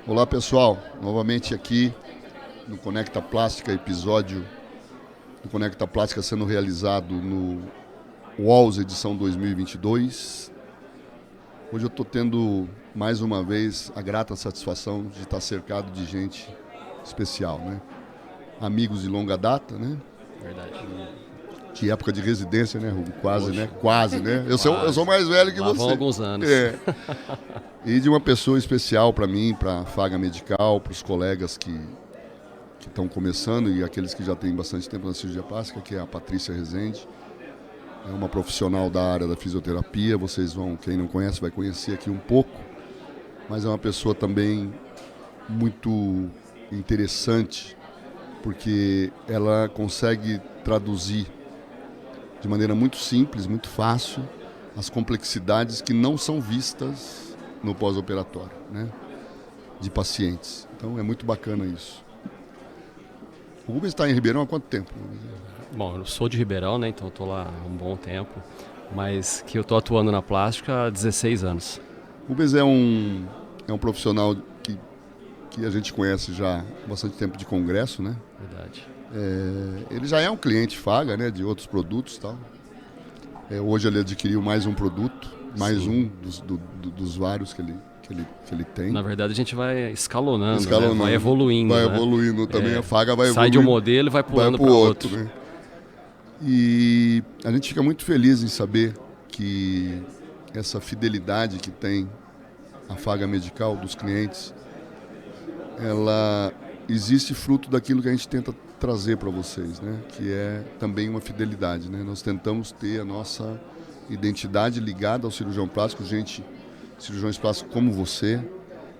Olá pessoal, novamente aqui no Conecta Plástica, episódio do Conecta Plástica sendo realizado no Walls edição 2022. Hoje eu estou tendo mais uma vez a grata satisfação de estar cercado de gente especial, né? Amigos de longa data, né? Verdade. De época de residência, né, Rubio? Quase, Poxa. né? Quase, né? Eu sou mais velho que Lá você. vão alguns anos. É. E de uma pessoa especial para mim, para a Faga Medical, para os colegas que estão começando e aqueles que já têm bastante tempo na cirurgia plástica, que é a Patrícia Rezende. É uma profissional da área da fisioterapia. Vocês vão, quem não conhece, vai conhecer aqui um pouco. Mas é uma pessoa também muito interessante, porque ela consegue traduzir de maneira muito simples, muito fácil, as complexidades que não são vistas no pós-operatório, né, de pacientes. Então é muito bacana isso. O Rubens está em Ribeirão há quanto tempo? Bom, eu sou de Ribeirão, né? Então eu tô lá há um bom tempo, mas que eu tô atuando na plástica há 16 anos. O Rubens é um profissional que a gente conhece já há bastante tempo de congresso, né? Verdade. Ele já é um cliente Faga, né, de outros produtos e tal. Hoje ele adquiriu mais um produto, mais Sim. um dos vários que ele tem. Na verdade a gente vai escalonando, Escalonando, né? Vai evoluindo. Vai né? evoluindo também, a Faga vai Sai evoluindo. de um modelo e vai pulando para outro. Né? E a gente fica muito feliz em saber que essa fidelidade que tem a Faga Medical dos clientes, ela existe fruto daquilo que a gente tenta trazer para vocês, né? Que é também uma fidelidade, né? Nós tentamos ter a nossa identidade ligada ao cirurgião plástico, cirurgiões plásticos como você,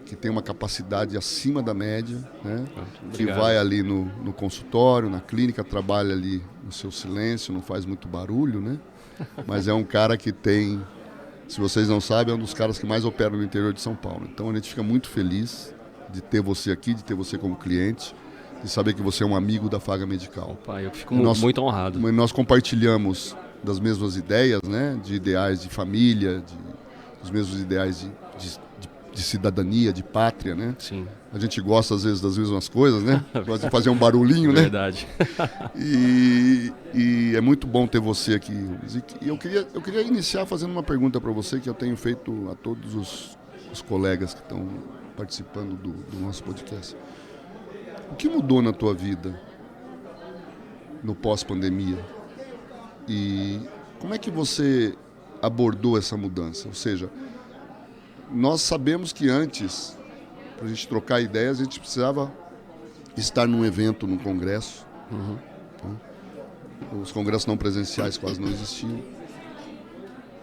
que tem uma capacidade acima da média, né? Que vai ali no consultório, na clínica, trabalha ali no seu silêncio, não faz muito barulho, né? Mas é um cara que tem, se vocês não sabem, é um dos caras que mais opera no interior de São Paulo. Então a gente fica muito feliz de ter você aqui, de ter você como cliente, de saber que você é um amigo da Faga Medical. Opa, eu fico muito honrado. Nós compartilhamos das mesmas ideias, né? De ideais de família, dos mesmos ideais de cidadania, de pátria, né? Sim. A gente gosta às vezes das mesmas coisas, né? Gosta de fazer um barulhinho, né? Verdade. E é muito bom ter você aqui. E eu queria iniciar fazendo uma pergunta para você que eu tenho feito a todos os colegas que estão participando do nosso podcast. O que mudou na tua vida no pós-pandemia? E como é que você abordou essa mudança? Ou seja, nós sabemos que antes, para a gente trocar ideias, a gente precisava estar num evento, num congresso. Uhum. Os congressos não presenciais quase não existiam.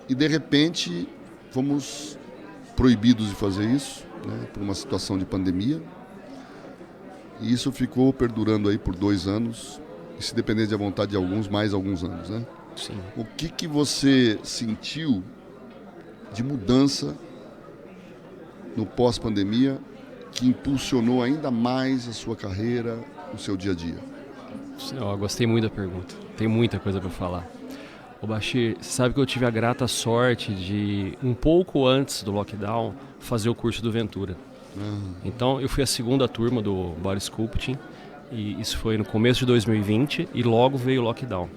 E, de repente, fomos proibidos de fazer isso, né, por uma situação de pandemia. E isso ficou perdurando aí por 2 anos. E, se depender da vontade de alguns, mais alguns anos, né? Sim. O que você sentiu de mudança no pós-pandemia que impulsionou ainda mais a sua carreira, o seu dia a dia? Eu gostei muito da pergunta. Tem muita coisa para falar. Ô Bashir, você sabe que eu tive a grata sorte de, um pouco antes do lockdown, fazer o curso do Ventura. Então eu fui a segunda turma do Body Sculpting, e isso foi no começo de 2020 e logo veio o lockdown.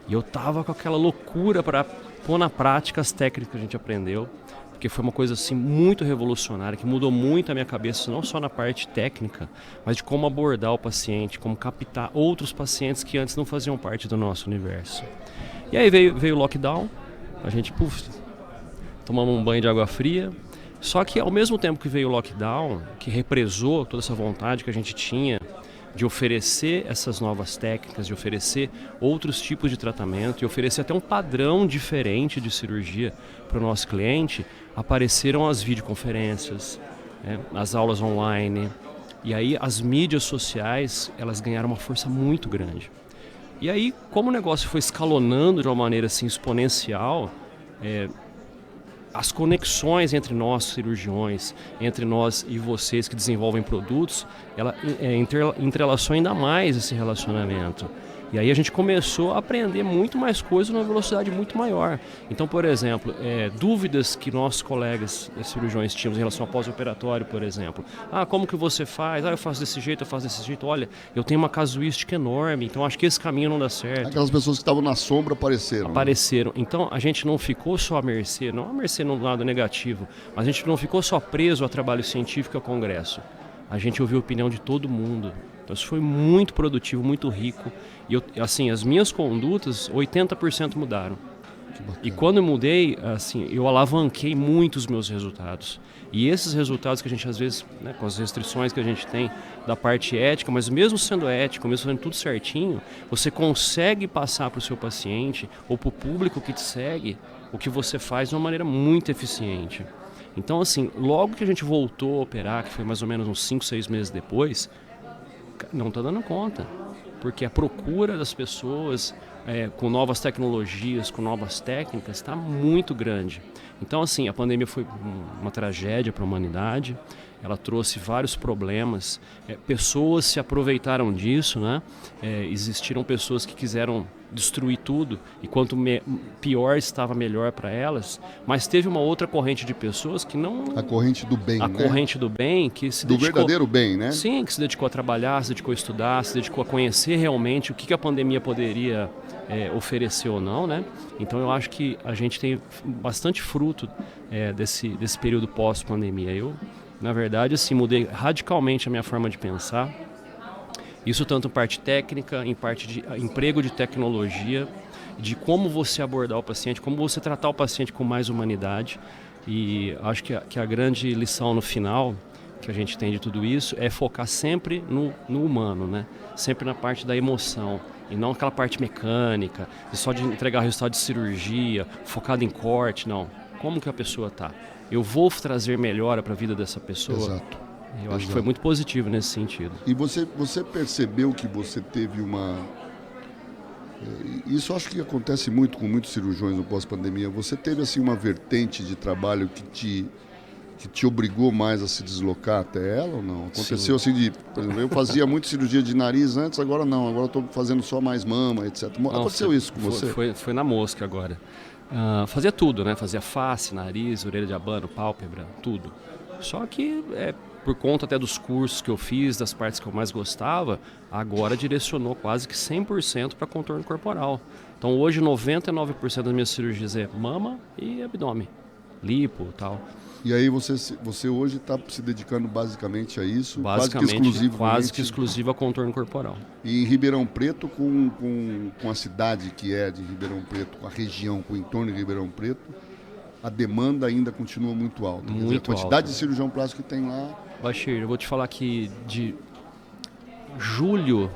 E eu tava com aquela loucura para pôr na prática as técnicas que a gente aprendeu, porque foi uma coisa assim muito revolucionária, que mudou muito a minha cabeça, não só na parte técnica, mas de como abordar o paciente, como captar outros pacientes que antes não faziam parte do nosso universo. E aí veio o lockdown, a gente tomamos um banho de água fria. Só que ao mesmo tempo que veio o lockdown, que represou toda essa vontade que a gente tinha de oferecer essas novas técnicas, de oferecer outros tipos de tratamento e oferecer até um padrão diferente de cirurgia para o nosso cliente, apareceram as videoconferências, né, as aulas online, e aí as mídias sociais, elas ganharam uma força muito grande. E aí, como o negócio foi escalonando de uma maneira assim exponencial, as conexões entre nós cirurgiões, entre nós e vocês que desenvolvem produtos, ela entrelaçou ainda mais esse relacionamento. E aí a gente começou a aprender muito mais coisas numa velocidade muito maior. Então, por exemplo, dúvidas que nossos colegas cirurgiões tínhamos em relação ao pós-operatório, por exemplo. Como que você faz? Eu faço desse jeito, eu faço desse jeito. Olha, eu tenho uma casuística enorme, então acho que esse caminho não dá certo. Aquelas pessoas que estavam na sombra apareceram. Apareceram. Né? Então, a gente não ficou só à mercê, não à mercê no lado negativo, mas a gente não ficou só preso ao trabalho científico e ao congresso. A gente ouviu a opinião de todo mundo. Então isso foi muito produtivo, muito rico. E assim, as minhas condutas, 80% mudaram. E quando eu mudei, assim, eu alavanquei muito os meus resultados. E esses resultados que a gente às vezes, né, com as restrições que a gente tem da parte ética, mas mesmo sendo ético, mesmo fazendo tudo certinho, você consegue passar para o seu paciente ou para o público que te segue o que você faz de uma maneira muito eficiente. Então, assim, logo que a gente voltou a operar, que foi mais ou menos uns 5, 6 meses depois, não está dando conta, porque a procura das pessoas com novas tecnologias, com novas técnicas, está muito grande. Então, assim, a pandemia foi uma tragédia para a humanidade, ela trouxe vários problemas, pessoas se aproveitaram disso, né? Existiram pessoas que quiseram destruir tudo e quanto pior estava, melhor para elas, mas teve uma outra corrente de pessoas que não... A corrente do bem, A corrente do bem que se dedicou... Do verdadeiro bem, né? Sim, que se dedicou a trabalhar, se dedicou a estudar, se dedicou a conhecer realmente o que a pandemia poderia oferecer ou não, né? Então eu acho que a gente tem bastante fruto desse período pós-pandemia. Eu, na verdade, assim, mudei radicalmente a minha forma de pensar. Isso tanto em parte técnica, em parte de emprego de tecnologia, de como você abordar o paciente, como você tratar o paciente com mais humanidade. E acho que a grande lição no final que a gente tem de tudo isso é focar sempre no humano, né? Sempre na parte da emoção e não aquela parte mecânica, só de entregar resultado de cirurgia, focado em corte, não. Como que a pessoa está? Eu vou trazer melhora para a vida dessa pessoa? Exato. Eu acho que foi muito positivo nesse sentido. E você percebeu que você teve uma... Isso acho que acontece muito com muitos cirurgiões no pós-pandemia. Você teve assim uma vertente de trabalho que te obrigou mais a se deslocar até ela ou não? Aconteceu Sim. Assim por exemplo, eu fazia muito cirurgia de nariz antes, agora não. Agora estou fazendo só mais mama, etc. Aconteceu isso com você? Foi na mosca agora. Fazia tudo, né? Fazia face, nariz, orelha de abano, pálpebra, tudo. Só que por conta até dos cursos que eu fiz, das partes que eu mais gostava, agora direcionou quase que 100% para contorno corporal. Então hoje 99% das minhas cirurgias é mama e abdômen, lipo e tal. E aí você hoje está se dedicando basicamente a isso? Basicamente, quase que exclusivo a contorno corporal. E em Ribeirão Preto, com a cidade que é de Ribeirão Preto, com a região, com o entorno de Ribeirão Preto, a demanda ainda continua muito alta. Muito dizer, a quantidade alta. de cirurgião plástico que tem lá... Bashir, eu vou te falar que de julho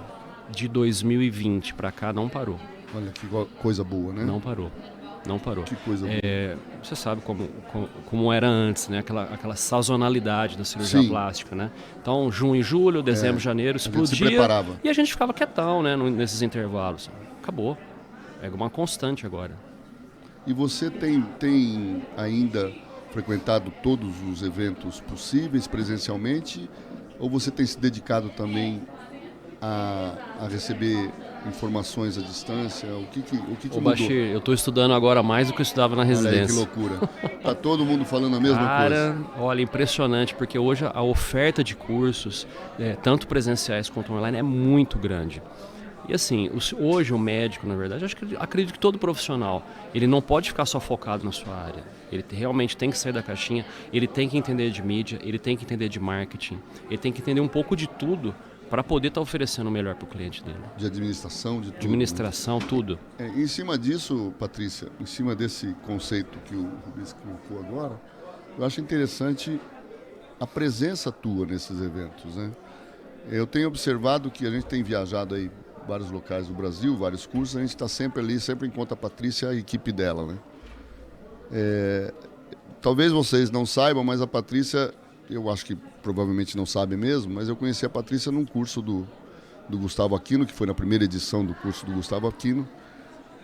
de 2020 para cá não parou. Olha que coisa boa, né? Não parou. Que coisa boa. Você sabe como era antes, né? Aquela sazonalidade da cirurgia plástica, né? Então, junho, julho, dezembro, janeiro, explodia. A gente se preparava. E a gente ficava quietão, né? Nesses intervalos. Acabou. É uma constante agora. E você tem ainda frequentado todos os eventos possíveis presencialmente? Ou você tem se dedicado também a receber informações à distância? O que mudou? Bashir, eu estou estudando agora mais do que eu estudava na residência. Olha aí, que loucura. Tá todo mundo falando a mesma coisa. Olha, impressionante, porque hoje a oferta de cursos, tanto presenciais quanto online, é muito grande. E assim, hoje o médico, na verdade, acredito que todo profissional, ele não pode ficar só focado na sua área. Ele realmente tem que sair da caixinha, ele tem que entender de mídia, ele tem que entender de marketing, ele tem que entender um pouco de tudo para poder estar oferecendo o melhor para o cliente dele. De administração, de tudo. Administração, né? Tudo. Em cima disso, Patrícia, em cima desse conceito que o Rubens colocou agora, eu acho interessante a presença tua nesses eventos, né? Eu tenho observado que a gente tem viajado aí vários locais do Brasil, vários cursos, a gente está sempre ali, sempre encontra a Patrícia e a equipe dela, né? Talvez vocês não saibam, mas a Patrícia, eu acho que provavelmente não sabem mesmo, mas eu conheci a Patrícia num curso do Gustavo Aquino, que foi na primeira edição do curso do Gustavo Aquino,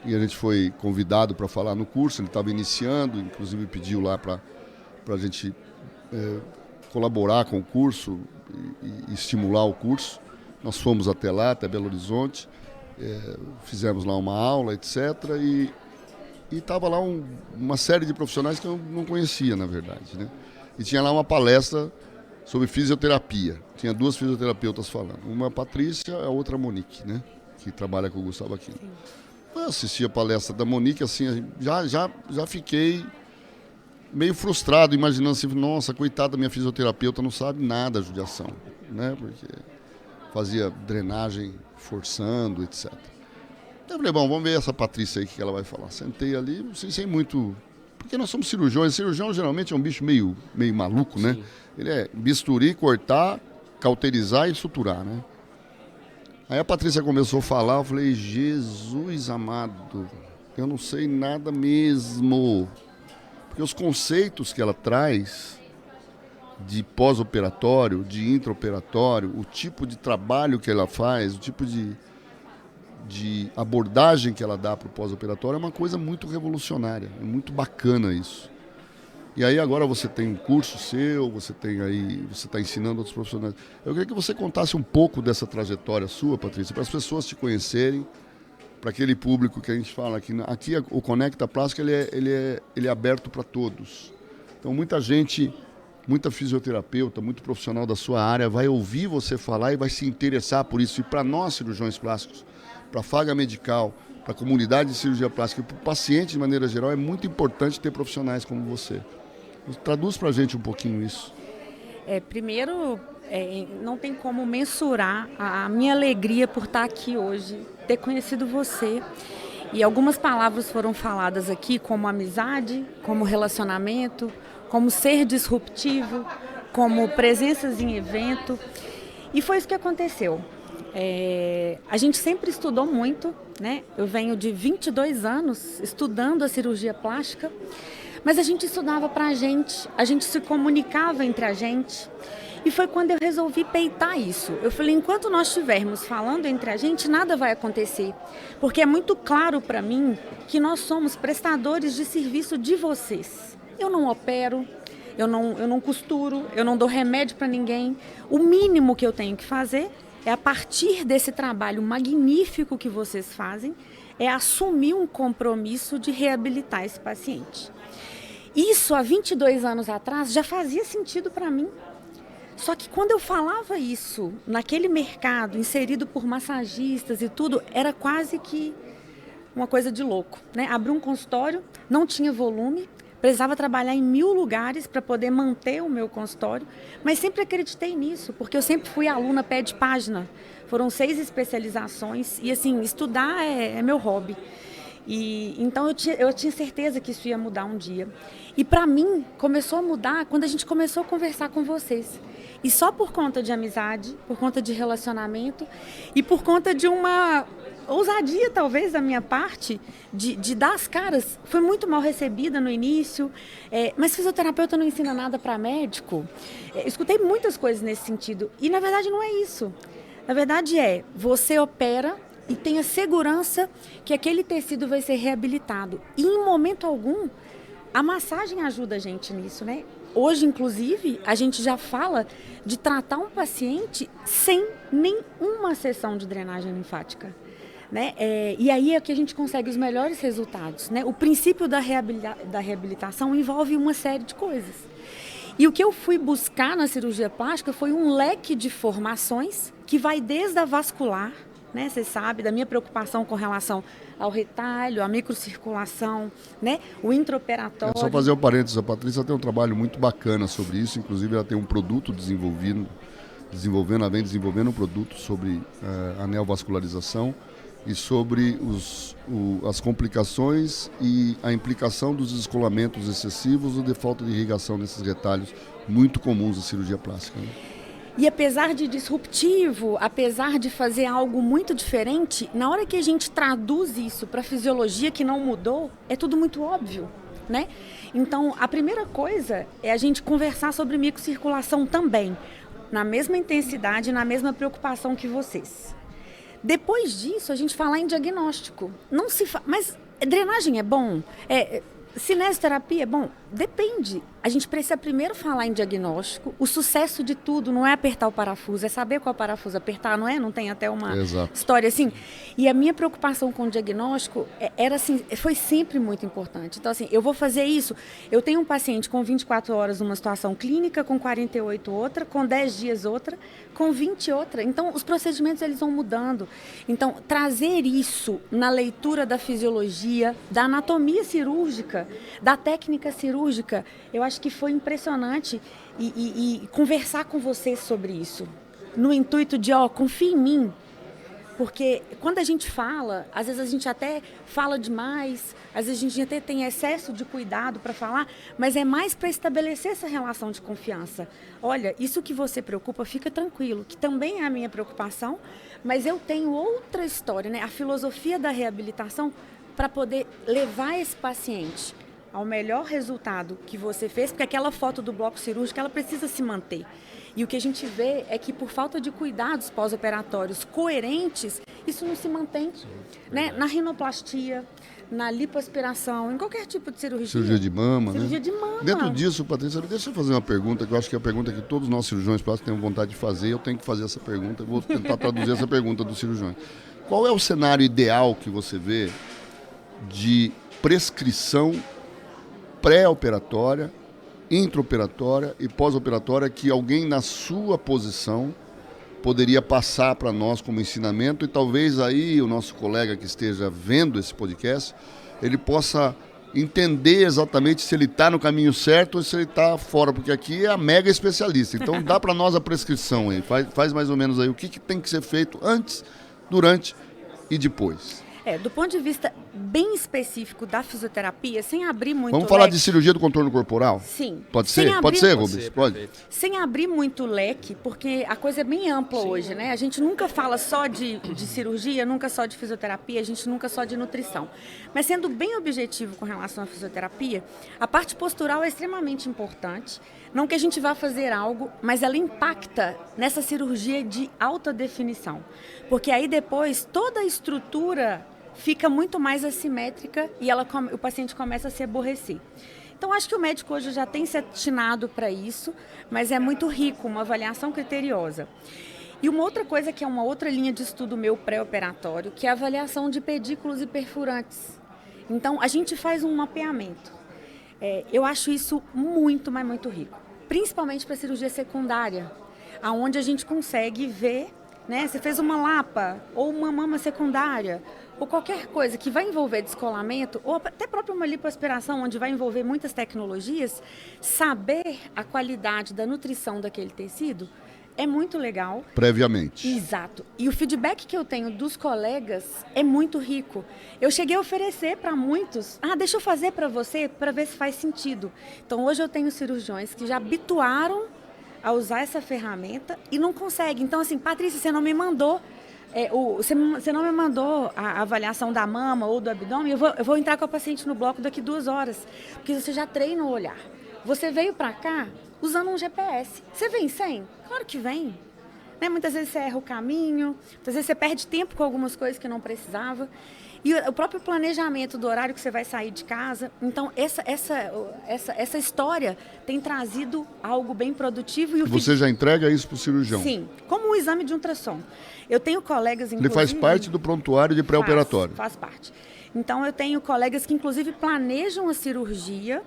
e a gente foi convidado para falar no curso, ele estava iniciando, inclusive pediu lá para a gente colaborar com o curso e estimular o curso. Nós fomos até lá, até Belo Horizonte, Fizemos lá uma aula, etc. E estava lá uma série de profissionais que eu não conhecia, na verdade, né? E tinha lá uma palestra sobre fisioterapia. Tinha 2 fisioterapeutas falando. Uma a Patrícia, a outra a Monique, né? Que trabalha com o Gustavo Aquino. Eu assisti a palestra da Monique, assim, já fiquei meio frustrado, imaginando assim, nossa, coitada da minha fisioterapeuta, não sabe nada da judiação, né? Porque fazia drenagem forçando, etc. Eu falei, bom, vamos ver essa Patrícia aí, o que ela vai falar. Sentei ali, sem muito... Porque nós somos cirurgiões. Cirurgião geralmente é um bicho meio maluco, né? Sim. Ele é bisturi, cortar, cauterizar e suturar, né? Aí a Patrícia começou a falar, eu falei, Jesus amado, eu não sei nada mesmo. Porque os conceitos que ela traz de pós-operatório, de intraoperatório, o tipo de trabalho que ela faz, o tipo de abordagem que ela dá para o pós-operatório é uma coisa muito revolucionária, é muito bacana isso. E aí agora você tem um curso seu, você está ensinando outros profissionais. Eu queria que você contasse um pouco dessa trajetória sua, Patrícia, para as pessoas te conhecerem, para aquele público que a gente fala aqui. Aqui o Conecta Plástica ele é aberto para todos. Então muita gente, muita fisioterapeuta, muito profissional da sua área vai ouvir você falar e vai se interessar por isso. E para nós, cirurgiões plásticos, para a Faga Medical, para a comunidade de cirurgia plástica e para o paciente de maneira geral, é muito importante ter profissionais como você. Traduz para a gente um pouquinho isso. Primeiro, não tem como mensurar a minha alegria por estar aqui hoje, ter conhecido você. E algumas palavras foram faladas aqui, como amizade, como relacionamento, como ser disruptivo, como presenças em evento. E foi isso que aconteceu. A gente sempre estudou muito, né? Eu venho de 22 anos estudando a cirurgia plástica, mas a gente estudava para a gente se comunicava entre a gente. E foi quando eu resolvi peitar isso. Eu falei, enquanto nós estivermos falando entre a gente, nada vai acontecer. Porque é muito claro para mim que nós somos prestadores de serviço de vocês. Eu não opero, eu não costuro, eu não dou remédio para ninguém. O mínimo que eu tenho que fazer é, a partir desse trabalho magnífico que vocês fazem, é assumir um compromisso de reabilitar esse paciente. Isso, há 22 anos atrás, já fazia sentido para mim. Só que quando eu falava isso, naquele mercado, inserido por massagistas e tudo, era quase que uma coisa de louco, né? Abri um consultório, não tinha volume, precisava trabalhar em 1000 lugares para poder manter o meu consultório, mas sempre acreditei nisso, porque eu sempre fui aluna pé de página. Foram 6 especializações e, assim, estudar é meu hobby. E então eu tinha certeza que isso ia mudar um dia. E para mim, começou a mudar quando a gente começou a conversar com vocês. E só por conta de amizade, por conta de relacionamento e por conta de uma ousadia, talvez, da minha parte, de dar as caras. Foi muito mal recebida no início, mas fisioterapeuta não ensina nada para médico. Escutei muitas coisas nesse sentido. E, na verdade, não é isso. Na verdade, você opera e tenha segurança que aquele tecido vai ser reabilitado. E, em momento algum, a massagem ajuda a gente nisso, né? Hoje, inclusive, a gente já fala de tratar um paciente sem nenhuma sessão de drenagem linfática, né? E aí é que a gente consegue os melhores resultados, né? O princípio da reabilitação envolve uma série de coisas. E o que eu fui buscar na cirurgia plástica foi um leque de formações que vai desde a vascular, né? Você sabe da minha preocupação com relação ao retalho, à microcirculação, né? O intraoperatório. Só fazer um parênteses, a Patrícia tem um trabalho muito bacana sobre isso, inclusive ela tem um produto ela vem desenvolvendo um produto sobre a neovascularização e sobre as complicações e a implicação dos descolamentos excessivos ou de falta de irrigação nesses retalhos muito comuns da cirurgia plástica, né? E apesar de disruptivo, apesar de fazer algo muito diferente, na hora que a gente traduz isso para a fisiologia que não mudou, é tudo muito óbvio, né? Então, a primeira coisa é a gente conversar sobre microcirculação também, na mesma intensidade, na mesma preocupação que vocês. Depois disso, a gente falar em diagnóstico. Mas drenagem é bom? Cinesioterapia é bom? Depende. A gente precisa primeiro falar em diagnóstico. O sucesso de tudo não é apertar o parafuso, é saber qual parafuso apertar, não é? Não tem até uma história assim? E a minha preocupação com o diagnóstico era assim, foi sempre muito importante. Então, assim, eu vou fazer isso. Eu tenho um paciente com 24 horas numa situação clínica, com 48 outra, com 10 dias outra, com 20 outra. Então, os procedimentos eles vão mudando. Então, trazer isso na leitura da fisiologia, da anatomia cirúrgica, da técnica cirúrgica, eu acho que foi impressionante e conversar com vocês sobre isso, no intuito de, confia em mim, porque quando a gente fala, às vezes a gente até fala demais, às vezes a gente até tem excesso de cuidado para falar, mas é mais para estabelecer essa relação de confiança. Olha, isso que você preocupa, fica tranquilo, que também é a minha preocupação, mas eu tenho outra história, né? A filosofia da reabilitação para poder levar esse paciente ao melhor resultado que você fez, porque aquela foto do bloco cirúrgico, ela precisa se manter. E o que a gente vê é que por falta de cuidados pós-operatórios coerentes, isso não se mantém, né? Na rinoplastia, na lipoaspiração, em qualquer tipo de cirurgia. Cirurgia de mama, Cirurgia de mama. Dentro disso, Patrícia, deixa eu fazer uma pergunta, que eu acho que é a pergunta que todos nós cirurgiões plásticos têm vontade de fazer, eu tenho que fazer essa pergunta, vou tentar traduzir essa pergunta dos cirurgiões. Qual é o cenário ideal que você vê de prescrição pré-operatória, intraoperatória e pós-operatória que alguém na sua posição poderia passar para nós como ensinamento e talvez aí o nosso colega que esteja vendo esse podcast, ele possa entender exatamente se ele está no caminho certo ou se ele está fora, porque aqui é a mega especialista. Então dá para nós a prescrição aí, faz mais ou menos aí o que tem que ser feito antes, durante e depois. Do ponto de vista bem específico da fisioterapia, sem abrir muito Vamos falar de cirurgia do contorno corporal? Sim. Pode ser? Pode ser, Rubens? Pode. Sem abrir muito leque, porque a coisa é bem ampla hoje, né? A gente nunca fala só de cirurgia, nunca só de fisioterapia, a gente nunca só de nutrição. Mas sendo bem objetivo com relação à fisioterapia, a parte postural é extremamente importante. Não que a gente vá fazer algo, mas ela impacta nessa cirurgia de alta definição. Porque aí depois toda a estrutura fica muito mais assimétrica e o paciente começa a se aborrecer. Então, acho que o médico hoje já tem se atinado para isso, mas é muito rico, uma avaliação criteriosa. E uma outra coisa que é uma outra linha de estudo meu pré-operatório, que é a avaliação de pedículos e perfurantes. Então, a gente faz um mapeamento. Eu acho isso muito, mas muito rico. Principalmente para cirurgia secundária, onde a gente consegue ver, né? Você fez uma lapa ou uma mama secundária, ou qualquer coisa que vai envolver descolamento, ou até próprio uma lipoaspiração, onde vai envolver muitas tecnologias, saber a qualidade da nutrição daquele tecido é muito legal. Previamente. Exato. E o feedback que eu tenho dos colegas é muito rico. Eu cheguei a oferecer para muitos, deixa eu fazer para você, para ver se faz sentido. Então, hoje eu tenho cirurgiões que já habituaram a usar essa ferramenta e não conseguem. Então, assim, Patrícia, você não me mandou... você não me mandou a avaliação da mama ou do abdômen, eu vou entrar com a paciente no bloco daqui 2 horas, porque você já treina o olhar. Você veio para cá usando um GPS. Você vem sem? Claro que vem. Né? Muitas vezes você erra o caminho, muitas vezes você perde tempo com algumas coisas que não precisava. E o próprio planejamento do horário que você vai sair de casa. Então, essa história tem trazido algo bem produtivo. E você já entrega isso para o cirurgião? Sim, como um exame de ultrassom. Eu tenho colegas, inclusive... Ele faz parte do prontuário de pré-operatório? Faz parte. Então, eu tenho colegas que, inclusive, planejam a cirurgia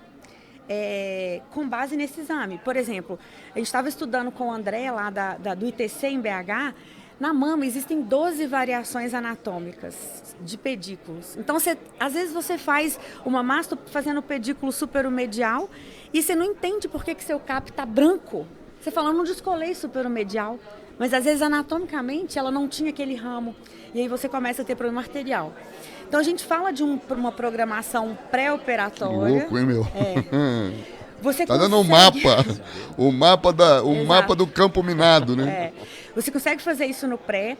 com base nesse exame. Por exemplo, a gente estava estudando com o André, lá do ITC em BH. Na mama existem 12 variações anatômicas de pedículos. Então, às vezes você faz uma mastro fazendo pedículo superomedial e você não entende por que seu cap está branco. Você fala, eu não descolei superomedial, mas às vezes anatomicamente ela não tinha aquele ramo. E aí você começa a ter problema arterial. Então, a gente fala de uma programação pré-operatória. Louco, hein, meu? Você tá dando um mapa do campo minado, né? Você consegue fazer isso no pré.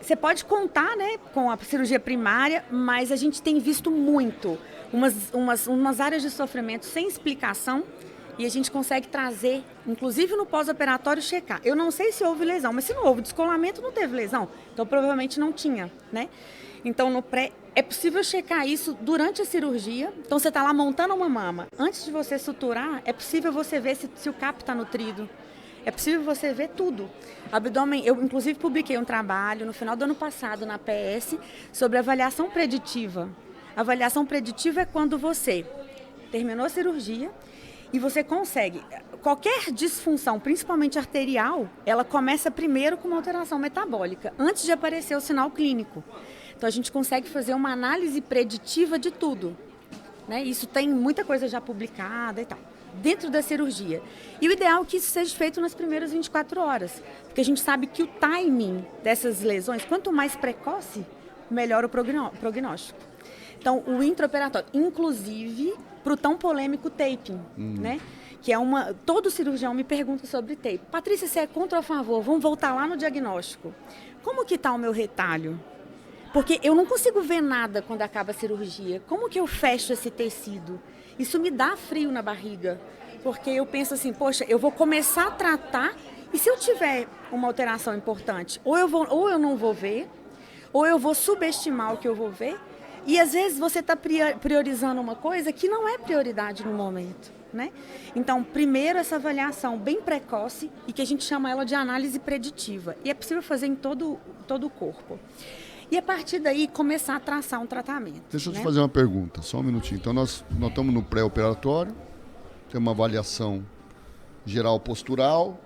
Você pode contar, né, com a cirurgia primária, mas a gente tem visto muito umas áreas de sofrimento sem explicação e a gente consegue trazer, inclusive no pós-operatório, checar. Eu não sei se houve lesão, mas se não houve descolamento, não teve lesão. Então, provavelmente não tinha, né? Então, no pré, É possível checar isso durante a cirurgia. Então, você está lá montando uma mama. Antes de você suturar, é possível você ver se o CAP está nutrido. É possível você ver tudo. Abdômen, eu inclusive publiquei um trabalho no final do ano passado na PS sobre avaliação preditiva. Avaliação preditiva é quando você terminou a cirurgia e você consegue... Qualquer disfunção, principalmente arterial, ela começa primeiro com uma alteração metabólica, antes de aparecer o sinal clínico. Então, a gente consegue fazer uma análise preditiva de tudo, né? Isso tem muita coisa já publicada e tal, dentro da cirurgia. E o ideal é que isso seja feito nas primeiras 24 horas, porque a gente sabe que o timing dessas lesões, quanto mais precoce, melhor o prognóstico. Então, o intraoperatório, inclusive para o tão polêmico taping, né? Que é todo cirurgião me pergunta sobre tape. Patrícia, você é contra ou a favor? Vamos voltar lá no diagnóstico. Como que está o meu retalho? Porque eu não consigo ver nada quando acaba a cirurgia. Como que eu fecho esse tecido? Isso me dá frio na barriga. Porque eu penso assim, poxa, eu vou começar a tratar e se eu tiver uma alteração importante, ou eu não vou ver, ou eu vou subestimar o que eu vou ver. E às vezes você está priorizando uma coisa que não é prioridade no momento, né? Então, primeiro essa avaliação bem precoce e que a gente chama ela de análise preditiva. E é possível fazer em todo o corpo. E a partir daí começar a traçar um tratamento. Deixa eu te fazer uma pergunta, só um minutinho. Então nós estamos no pré-operatório, tem uma avaliação geral postural,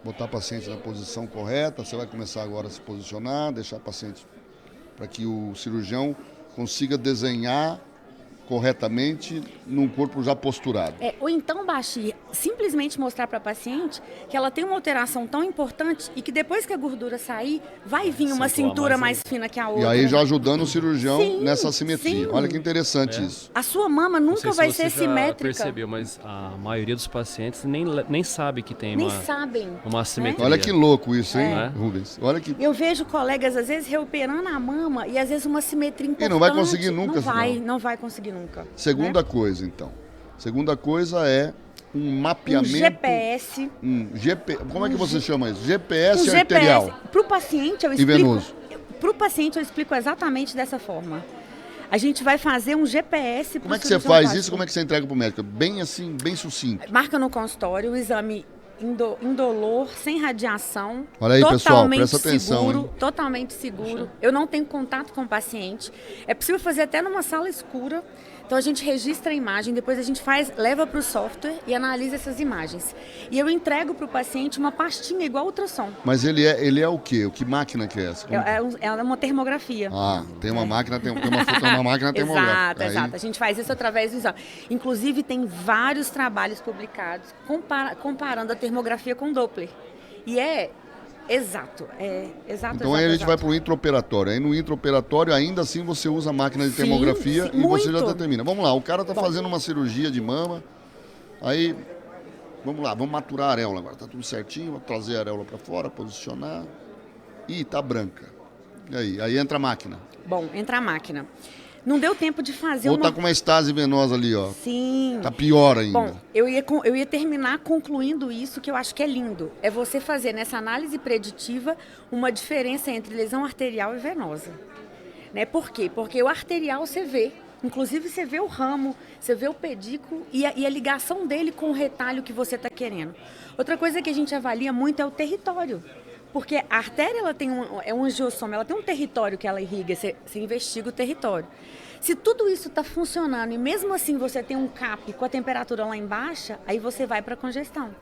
botar a paciente na posição correta, você vai começar agora a se posicionar, deixar a paciente para que o cirurgião consiga desenhar corretamente num corpo já posturado. Ou então, Bachir, simplesmente mostrar para a paciente que ela tem uma alteração tão importante e que depois que a gordura sair, vai vir uma cintura mais fina que a outra. E aí já ajudando o cirurgião nessa assimetria. Olha que interessante isso. A sua mama nunca vai ser simétrica. Percebeu, mas a maioria dos pacientes nem sabe que tem uma assimetria. Olha que louco isso, hein, Rubens? Olha que... Eu vejo colegas, às vezes, reoperando a mama e às vezes uma simetria importante. E não vai conseguir nunca. Não vai conseguir nunca. Segunda coisa, então. Segunda coisa é um mapeamento... Um GPS. Como é que você chama isso? GPS arterial. Para o paciente, eu explico... E venoso. Para o paciente, eu explico exatamente dessa forma. A gente vai fazer um GPS... Como é que você faz isso? Como é que você entrega para o médico? Bem assim, bem sucinto. Marca no consultório o exame indolor, sem radiação. Olha aí, pessoal, presta atenção. Totalmente seguro. Eu não tenho contato com o paciente. É possível fazer até numa sala escura. Então a gente registra a imagem, depois a gente leva para o software e analisa essas imagens. E eu entrego para o paciente uma pastinha igual ultrassom. Mas ele é o quê? Que máquina que é essa? É uma termografia. Tem uma máquina, tem uma máquina termográfica. Exato. A gente faz isso através do exame. Inclusive tem vários trabalhos publicados comparando a termografia com Doppler. E exato. Então aí a gente vai para o intraoperatório. Aí no intraoperatório, ainda assim, você usa a máquina de termografia e você já determina. Vamos lá, o cara está fazendo uma cirurgia de mama, aí, vamos lá, vamos maturar a areola agora. Está tudo certinho, vou trazer a areola para fora, posicionar. Ih, tá branca. E aí entra a máquina. Bom, entra a máquina. Não deu tempo de fazer Ou tá com uma estase venosa ali, ó. Sim. Tá pior ainda. Bom, eu ia terminar concluindo isso, que eu acho que é lindo. É você fazer nessa análise preditiva uma diferença entre lesão arterial e venosa. Né? Por quê? Porque o arterial você vê. Inclusive você vê o ramo, você vê o pedículo e a ligação dele com o retalho que você está querendo. Outra coisa que a gente avalia muito é o território. Porque a artéria ela tem um angiosoma, ela tem um território que ela irriga, você investiga o território. Se tudo isso está funcionando e mesmo assim você tem um CAP com a temperatura lá embaixo, aí você vai para a congestão.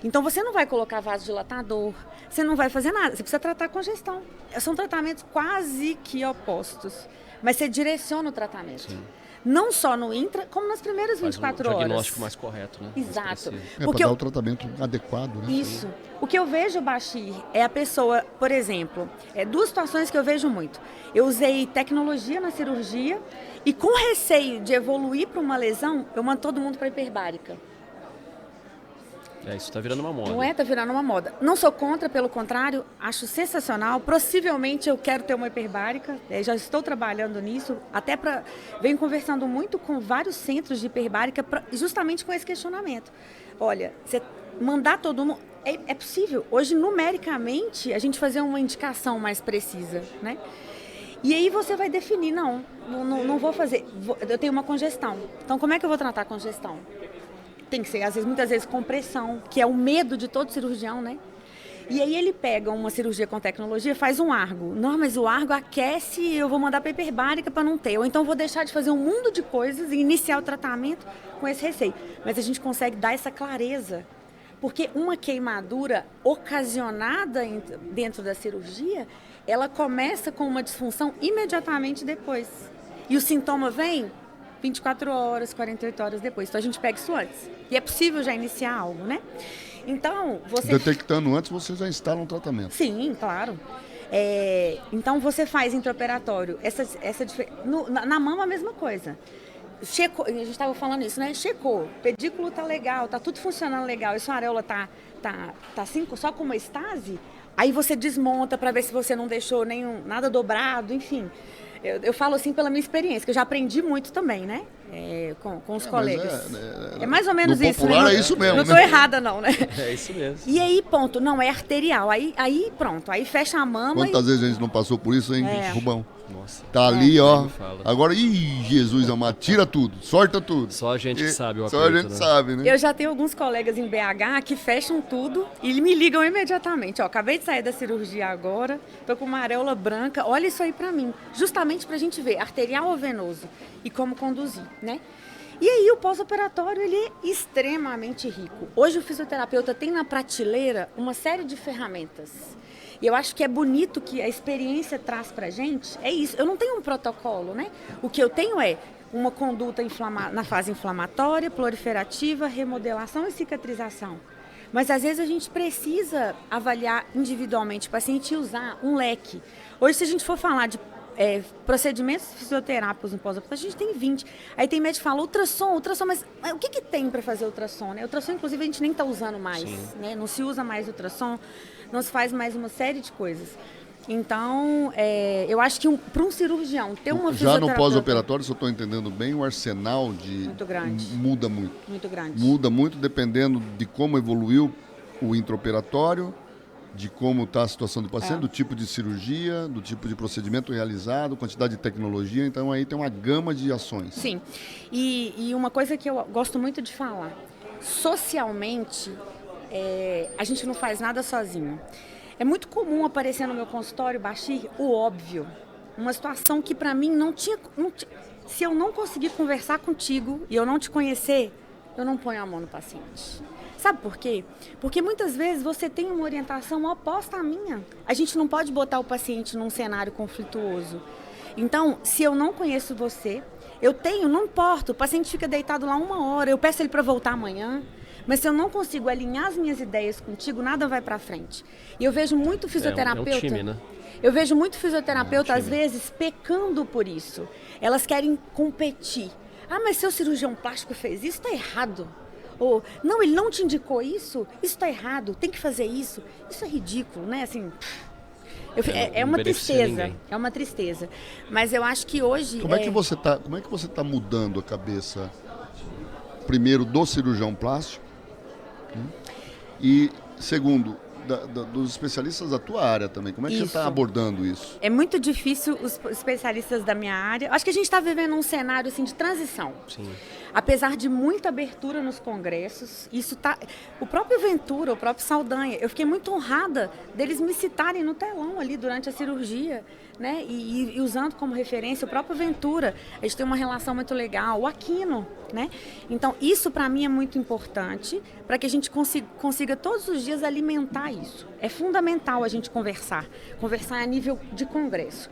Então você não vai colocar vasodilatador, você não vai fazer nada, você precisa tratar a congestão. São tratamentos quase que opostos, mas você direciona o tratamento. Sim. Não só no intra, como nas primeiras 24 horas. O diagnóstico mais correto, né? Exato. Para dar o tratamento adequado, né? Isso. O que eu vejo, Bachir, é a pessoa, por exemplo, duas situações que eu vejo muito. Eu usei tecnologia na cirurgia e com receio de evoluir para uma lesão, eu mando todo mundo para hiperbárica. Isso está virando uma moda. Não está virando uma moda. Não sou contra, pelo contrário, acho sensacional. Possivelmente eu quero ter uma hiperbárica, já estou trabalhando nisso, venho conversando muito com vários centros de hiperbárica, justamente com esse questionamento. Olha, você mandar todo mundo... É possível, hoje, numericamente, a gente fazer uma indicação mais precisa, né? E aí você vai definir, não vou fazer, eu tenho uma congestão. Então como é que eu vou tratar a congestão? Tem que ser, muitas vezes, compressão, que é o medo de todo cirurgião, né? E aí ele pega uma cirurgia com tecnologia, faz um Argo. Não, mas o Argo aquece, eu vou mandar para hiperbárica para não ter. Ou então vou deixar de fazer um mundo de coisas e iniciar o tratamento com esse receio. Mas a gente consegue dar essa clareza. Porque uma queimadura ocasionada dentro da cirurgia, ela começa com uma disfunção imediatamente depois. E o sintoma vem 24 horas, 48 horas depois. Então a gente pega isso antes. E é possível já iniciar algo, né? Então, detectando antes, você já instala um tratamento. Sim, claro. Então, você faz intraoperatório. Na mama, a mesma coisa. Checou, a gente estava falando isso, né? Checou, pedículo tá legal, tá tudo funcionando legal, e sua areola tá assim, só com uma estase, aí você desmonta para ver se você não deixou nada dobrado, enfim. Eu falo assim pela minha experiência, que eu já aprendi muito também, né? Com os colegas. É mais ou menos isso, popular, né? É isso mesmo. Não estou errada, não, né? É isso mesmo. E aí, ponto, não é arterial. Aí pronto, aí fecha a mama. Quantas vezes a gente não passou por isso, hein, Rubão? Nossa. Tá ali, ó. Agora, Jesus amado, tira tudo, sorta tudo. Só a gente que sabe o aperto. Só a gente sabe, né? Eu já tenho alguns colegas em BH que fecham tudo e me ligam imediatamente. Ó, acabei de sair da cirurgia agora, tô com uma areola branca, olha isso aí pra mim. Justamente pra gente ver, arterial ou venoso, e como conduzir, né? E aí o pós-operatório, ele é extremamente rico. Hoje o fisioterapeuta tem na prateleira uma série de ferramentas. E eu acho que é bonito que a experiência traz pra gente, é isso. Eu não tenho um protocolo, né? O que eu tenho é uma conduta na fase inflamatória, proliferativa, remodelação e cicatrização. Mas às vezes a gente precisa avaliar individualmente o paciente e usar um leque. Hoje, se a gente for falar de procedimentos fisioterápicos no pós-operatório, a gente tem 20. Aí tem médico que fala ultrassom, mas o que tem para fazer ultrassom, né? Ultrassom, inclusive, a gente nem está usando mais, né? Não se usa mais ultrassom, não se faz mais uma série de coisas. Então, eu acho que para um cirurgião ter uma fisioterapeuta... Já no pós-operatório, se eu estou entendendo bem, o arsenal muito grande. Muda muito. Muito grande. Muda muito dependendo de como evoluiu o intraoperatório, de como está a situação do paciente, do tipo de cirurgia, do tipo de procedimento realizado, quantidade de tecnologia. Então, aí tem uma gama de ações. Sim. E uma coisa que eu gosto muito de falar. Socialmente, a gente não faz nada sozinho. É muito comum aparecer no meu consultório, Bachir, o óbvio. Uma situação que, para mim, não tinha... Se eu não conseguir conversar contigo e eu não te conhecer, eu não ponho a mão no paciente. Sabe por quê? Porque muitas vezes você tem uma orientação oposta à minha. A gente não pode botar o paciente num cenário conflituoso. Então, se eu não conheço você, não importa, o paciente fica deitado lá 1 hora, eu peço ele para voltar amanhã, mas se eu não consigo alinhar as minhas ideias contigo, nada vai para frente. E eu vejo muito fisioterapeuta... É um time, né? Eu vejo muito fisioterapeuta, às vezes, pecando por isso. Elas querem competir. Ah, mas seu cirurgião plástico fez isso, está errado. Ou, não, ele não te indicou isso está errado, tem que fazer isso. Isso é ridículo, né? Assim, é uma tristeza, é uma tristeza. Mas eu acho que hoje... Como é que você tá mudando a cabeça, primeiro, do cirurgião plástico, e, segundo, dos especialistas da tua área também? Como é que você está abordando isso? É muito difícil os especialistas da minha área. Acho que a gente está vivendo um cenário assim, de transição. Sim. Apesar de muita abertura nos congressos, o próprio Ventura, o próprio Saldanha, eu fiquei muito honrada deles me citarem no telão ali durante a cirurgia, né? E usando como referência o próprio Ventura. A gente tem uma relação muito legal, o Aquino, né? Então, isso para mim é muito importante para que a gente consiga todos os dias alimentar isso. É fundamental a gente conversar a nível de congresso.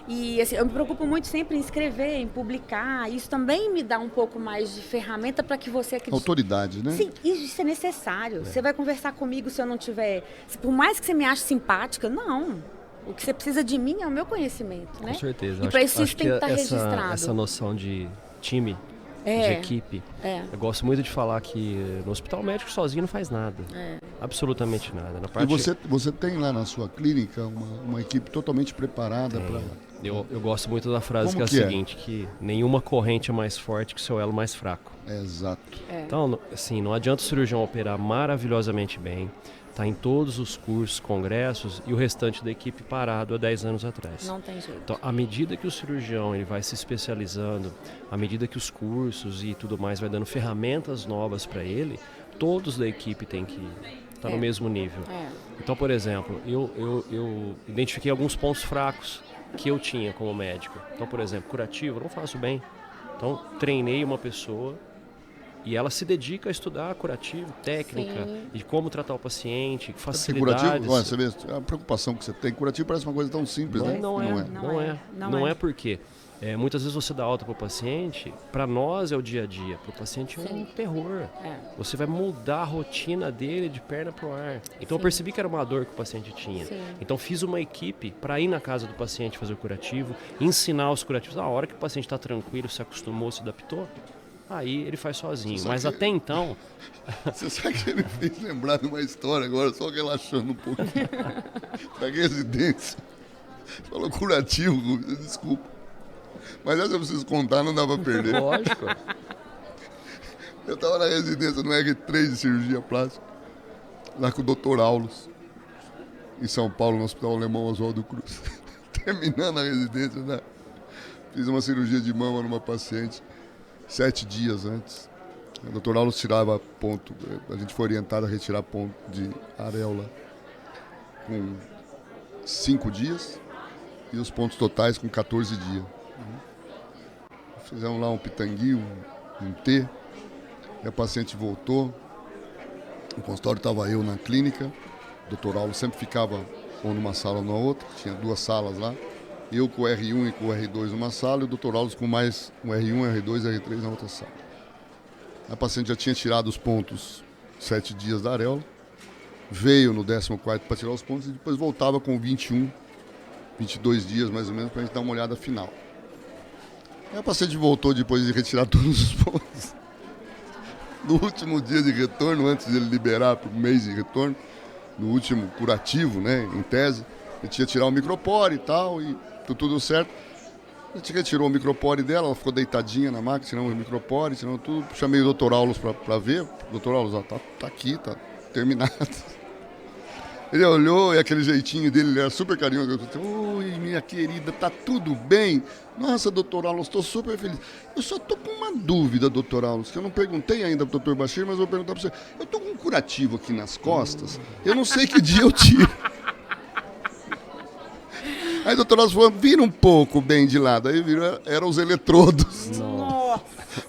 E assim, eu me preocupo muito sempre em escrever, em publicar. Isso também me dá um pouco mais de ferramenta para que você acredite. Autoridade, né? Sim, isso é necessário. Você vai conversar comigo se eu não tiver... Por mais que você me ache simpática, não. O que você precisa de mim é o meu conhecimento, né? Com certeza. E para isso tem que estar registrado. Essa noção de time, de equipe. Eu gosto muito de falar que no hospital médico sozinho não faz nada. Absolutamente nada. E você tem lá na sua clínica uma equipe totalmente preparada para... Eu gosto muito da frase que é a seguinte, que nenhuma corrente é mais forte que o seu elo mais fraco. Exato. Então, assim, não adianta o cirurgião operar maravilhosamente bem, está em todos os cursos, congressos, e o restante da equipe parado há 10 anos atrás. Não tem jeito. Então, à medida que o cirurgião ele vai se especializando, à medida que os cursos e tudo mais vai dando ferramentas novas para ele, todos da equipe têm que estar no mesmo nível. Então, por exemplo, eu identifiquei alguns pontos fracos que eu tinha como médico. Então, por exemplo, curativo, eu não faço bem. Então, treinei uma pessoa e ela se dedica a estudar curativo, técnica, de como tratar o paciente, facilidades. Curativo, olha, você vê a preocupação que você tem. Curativo parece uma coisa tão simples, né? Não é porque muitas vezes você dá alta para o paciente, para nós é o dia a dia, para o paciente é um terror. Você vai mudar a rotina dele de perna para o ar. Então eu percebi que era uma dor que o paciente tinha. Então fiz uma equipe para ir na casa do paciente fazer o curativo, ensinar os curativos. Na hora que o paciente está tranquilo, se acostumou, se adaptou, aí ele faz sozinho. Mas até então... Você sabe que ele fez lembrar de uma história agora, só relaxando um pouquinho. Da residência. Falou curativo, desculpa. Mas essa eu preciso contar, não dá pra perder. Lógico. Eu tava na residência no R3 de cirurgia plástica, lá com o Dr. Aulos, em São Paulo, no Hospital Alemão Oswaldo Cruz. Terminando a residência, né? Fiz uma cirurgia de mama numa paciente 7 dias antes. O Dr. Aulos tirava ponto, a gente foi orientado a retirar ponto de areola com 5 dias e os pontos totais com 14 dias. Fizemos lá um pitangui, um T, e a paciente voltou. No consultório estava eu na clínica, o Dr. Aulos sempre ficava ou numa sala ou na outra, tinha 2 salas lá. Eu com o R1 e com o R2 numa sala e o Dr. Aulos com mais um R1, R2 e R3 na outra sala. A paciente já tinha tirado os pontos 7 dias da areola, veio no 14º para tirar os pontos e depois voltava com 21, 22 dias mais ou menos para a gente dar uma olhada final. Aí a paciente voltou depois de retirar todos os pontos. No último dia de retorno, antes de ele liberar para o mês de retorno, no último curativo, né, em tese, ele tinha que tirar o micropore e tal, e tudo certo. A gente retirou o micropore dela, ela ficou deitadinha na máquina, tiramos o micropore, tiramos tudo. Chamei o Dr. Aulos para ver. Dr. Aulos, ó, tá aqui, tá terminado. Ele olhou e aquele jeitinho dele, ele era super carinhoso. Eu falei, oi, minha querida, tá tudo bem? Nossa, Dr. Aulos, estou super feliz. Eu só tô com uma dúvida, Dr. Aulos, que eu não perguntei ainda pro Dr. Bashir, mas eu vou perguntar para você. Eu tô com um curativo aqui nas costas, eu não sei que dia eu tiro. Aí o Dr. Aulos falou, vira um pouco bem de lado. Aí eram os eletrodos. Nossa.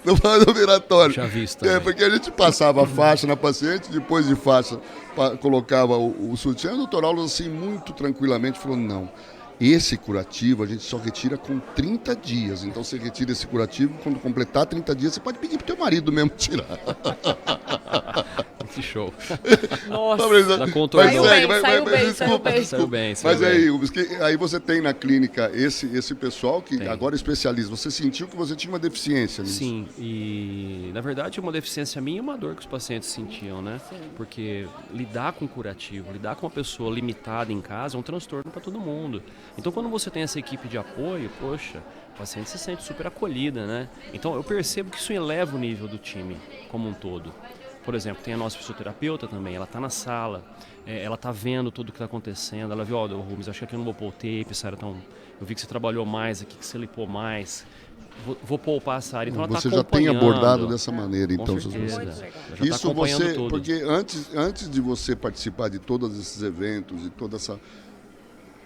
No vaso operatório. Já visto. Porque a gente passava a faixa na paciente, depois de faixa colocava o sutiã. O Dr. Aulos, assim, muito tranquilamente, falou, não, esse curativo a gente só retira com 30 dias. Então você retira esse curativo, quando completar 30 dias, você pode pedir pro teu marido mesmo tirar. Que show. Nossa. Saiu bem. Mas aí você tem na clínica esse pessoal que agora especializa. Você sentiu que você tinha uma deficiência nisso? Sim, e na verdade uma deficiência minha e uma dor que os pacientes sentiam, né? Sim. Porque lidar com curativo, lidar com uma pessoa limitada em casa é um transtorno para todo mundo. Então quando você tem essa equipe de apoio, poxa, a paciente se sente super acolhida, né? Então eu percebo que isso eleva o nível do time como um todo. Por exemplo, tem a nossa fisioterapeuta também, ela está na sala, ela está vendo tudo o que está acontecendo, ela viu, ó, Rubens, acho que aqui eu não vou pôr o tape, Sara, então, eu vi que você trabalhou mais aqui, que você lipou mais, vou poupar a Sara, então ela está acompanhando. Você já tem abordado dessa maneira, então. Com certeza. Isso você, tudo. Porque antes de você participar de todos esses eventos e toda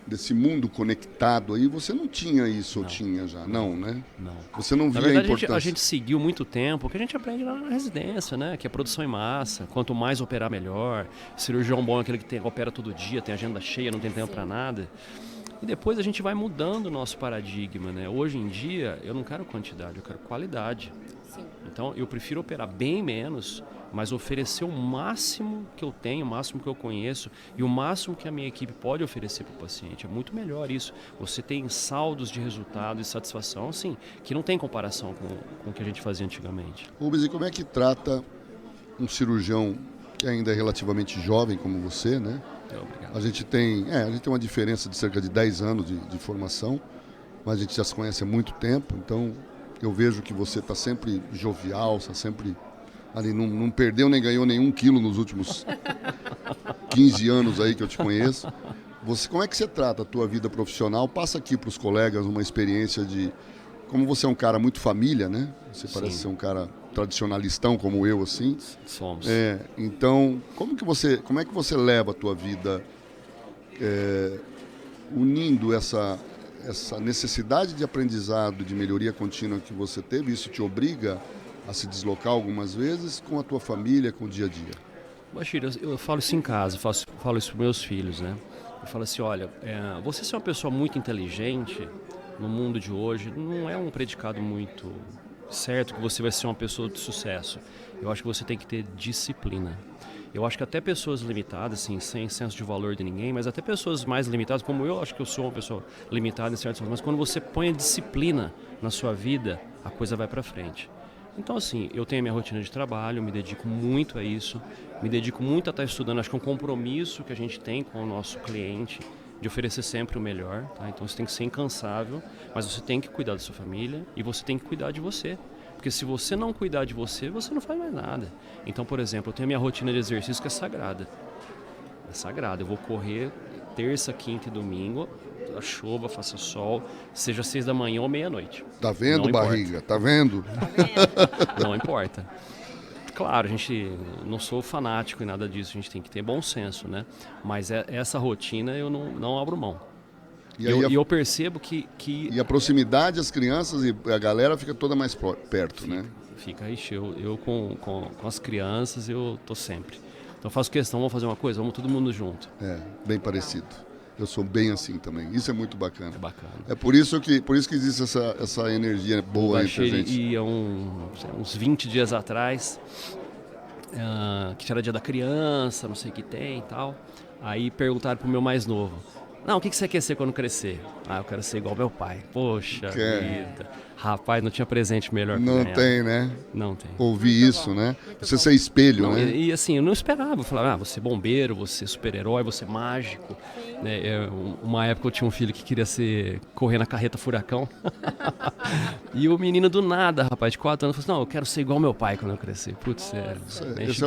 desse mundo conectado aí, você não tinha isso, ou tinha já? Não, né? Não. Você não via a importância. importância. A gente seguiu muito tempo, o que a gente aprende lá na residência, né? Que é produção em massa. Quanto mais operar, melhor. Cirurgião bom é aquele que opera todo dia, tem agenda cheia, não tem tempo para nada. E depois a gente vai mudando o nosso paradigma, né? Hoje em dia, eu não quero quantidade, eu quero qualidade. Sim. Então, eu prefiro operar bem menos, mas oferecer o máximo que eu tenho, o máximo que eu conheço e o máximo que a minha equipe pode oferecer para o paciente. É muito melhor isso. Você tem saldos de resultado e satisfação, assim, que não tem comparação com o que a gente fazia antigamente. Rubens, e como é que trata um cirurgião que ainda é relativamente jovem como você, né? Obrigado. A gente tem uma diferença de cerca de 10 anos de formação, mas a gente já se conhece há muito tempo, então eu vejo que você está sempre jovial, está sempre Ali não perdeu nem ganhou nenhum quilo nos últimos 15 anos aí que eu te conheço. Como é que você trata a tua vida profissional? Passa aqui para os colegas uma experiência de... Como você é um cara muito família, né? Você parece ser um cara tradicionalistão como eu, assim. Somos. Então, como é que você leva a tua vida unindo essa necessidade de aprendizado, de melhoria contínua que você teve? Isso te obriga a se deslocar algumas vezes com a tua família, com o dia a dia? Bashir, eu falo isso em casa, falo isso para meus filhos, né? Eu falo assim, olha, você ser uma pessoa muito inteligente no mundo de hoje não é um predicado muito certo que você vai ser uma pessoa de sucesso. Eu acho que você tem que ter disciplina. Eu acho que até pessoas limitadas, assim, sem senso de valor de ninguém, mas até pessoas mais limitadas, como eu acho que eu sou uma pessoa limitada em certos momentos, mas quando você põe a disciplina na sua vida, a coisa vai para frente. Então, assim, eu tenho a minha rotina de trabalho, me dedico muito a isso, me dedico muito a estar estudando. Acho que é um compromisso que a gente tem com o nosso cliente de oferecer sempre o melhor, tá? Então, você tem que ser incansável, mas você tem que cuidar da sua família e você tem que cuidar de você. Porque se você não cuidar de você, você não faz mais nada. Então, por exemplo, eu tenho a minha rotina de exercício que é sagrada. É sagrada. Eu vou correr terça, quinta e domingo, chova, faça sol, seja 6 da manhã ou meia-noite. Tá vendo, barriga? Tá vendo? Não importa. Claro, a gente não sou fanático em nada disso, a gente tem que ter bom senso, né? Mas essa rotina eu não abro mão. E eu percebo que... E a proximidade, as crianças e a galera fica toda mais perto, né? Fica, eu com as crianças eu tô sempre. Então eu faço questão, vamos fazer uma coisa, vamos todo mundo junto. Bem parecido. Eu sou bem assim também. Isso é muito bacana. É bacana. É por isso que existe essa energia boa entre a gente. E uns 20 dias atrás, que era dia da criança, não sei o que tem e tal. Aí perguntaram pro meu mais novo. Não, o que você quer ser quando crescer? Eu quero ser igual meu pai. Poxa vida. Rapaz, não tinha presente melhor que Não ganhar. tem, né? Não tem. Ouvir isso, né? Você ser espelho, né? E assim, eu não esperava. Eu falava, você bombeiro, você super-herói, você mágico. Né? Uma época eu tinha um filho que queria correr na carreta furacão. E o menino do nada, rapaz, de 4 anos, falou assim, não, eu quero ser igual meu pai quando eu crescer. Putz, Esse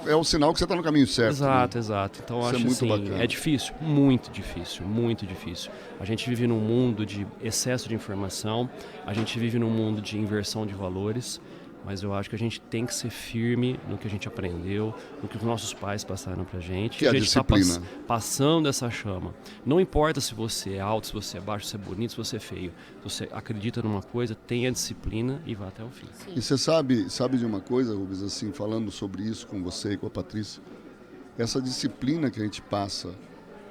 é o sinal que você está no caminho certo. Exato, né? exato. Então eu isso acho muito assim, bacana. É difícil, muito difícil, muito difícil. A gente vive num mundo de excesso de informação, a gente vive num mundo de inversão de valores, mas eu acho que a gente tem que ser firme no que a gente aprendeu, no que os nossos pais passaram pra gente. Que é a gente disciplina. Tá passando essa chama. Não importa se você é alto, se você é baixo, se você é bonito, se você é feio. Se você acredita numa coisa, tenha disciplina e vá até o fim. Sim. E você sabe de uma coisa, Rubens, assim, falando sobre isso com você e com a Patrícia, essa disciplina que a gente passa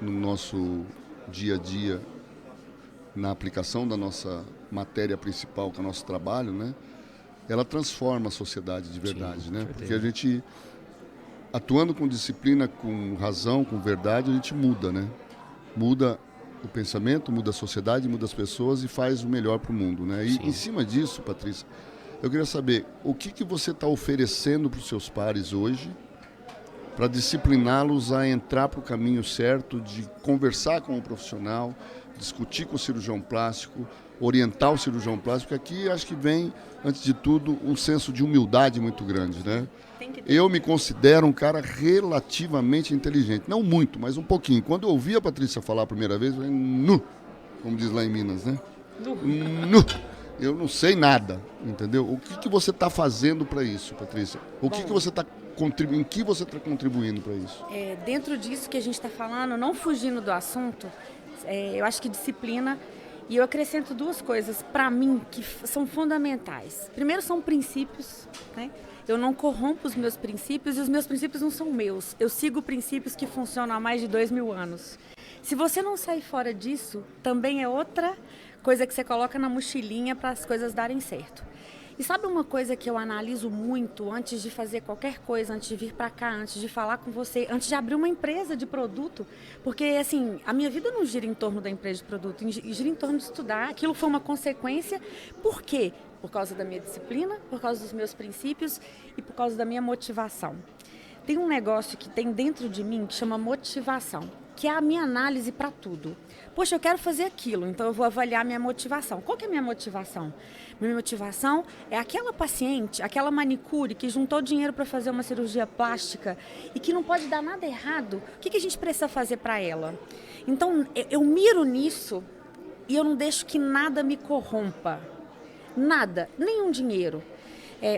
no nosso dia a dia, na aplicação da nossa matéria principal, que é o nosso trabalho, né? Ela transforma a sociedade de verdade, Sim, né? certeza. Porque a gente, atuando com disciplina, com razão, com verdade, a gente muda, né? Muda o pensamento, muda a sociedade, muda as pessoas e faz o melhor para o mundo, né? E em cima disso, Patrícia, eu queria saber o que você está oferecendo para os seus pares hoje para discipliná-los a entrar para o caminho certo de conversar com o profissional, discutir com o cirurgião plástico, orientar o cirurgião plástico. Aqui acho que vem, antes de tudo, um senso de humildade muito grande, né? Eu me considero um cara relativamente inteligente. Não muito, mas um pouquinho. Quando eu ouvi a Patrícia falar a primeira vez, eu falei, nu, como diz lá em Minas, né? Nu. Eu não sei nada, entendeu? O que você está fazendo para isso, Patrícia? Que você está contribuindo? Em que você está contribuindo para isso? Dentro disso que a gente está falando, não fugindo do assunto, eu acho que disciplina. E eu acrescento 2 coisas, para mim, que são fundamentais. Primeiro, são princípios, né? Eu não corrompo os meus princípios e os meus princípios não são meus. Eu sigo princípios que funcionam há mais de 2000 anos. Se você não sair fora disso, também é outra coisa que você coloca na mochilinha para as coisas darem certo. E sabe uma coisa que eu analiso muito antes de fazer qualquer coisa, antes de vir para cá, antes de falar com você, antes de abrir uma empresa de produto? Porque, assim, a minha vida não gira em torno da empresa de produto, gira em torno de estudar. Aquilo foi uma consequência. Por quê? Por causa da minha disciplina, por causa dos meus princípios e por causa da minha motivação. Tem um negócio que tem dentro de mim que chama motivação. que é a minha análise para tudo. Poxa, eu quero fazer aquilo, então eu vou avaliar minha motivação. Qual que é a minha motivação? Minha motivação é aquela paciente, aquela manicure que juntou dinheiro para fazer uma cirurgia plástica e que não pode dar nada errado. O que a gente precisa fazer para ela? Então, eu miro nisso e eu não deixo que nada me corrompa. Nada, nenhum dinheiro.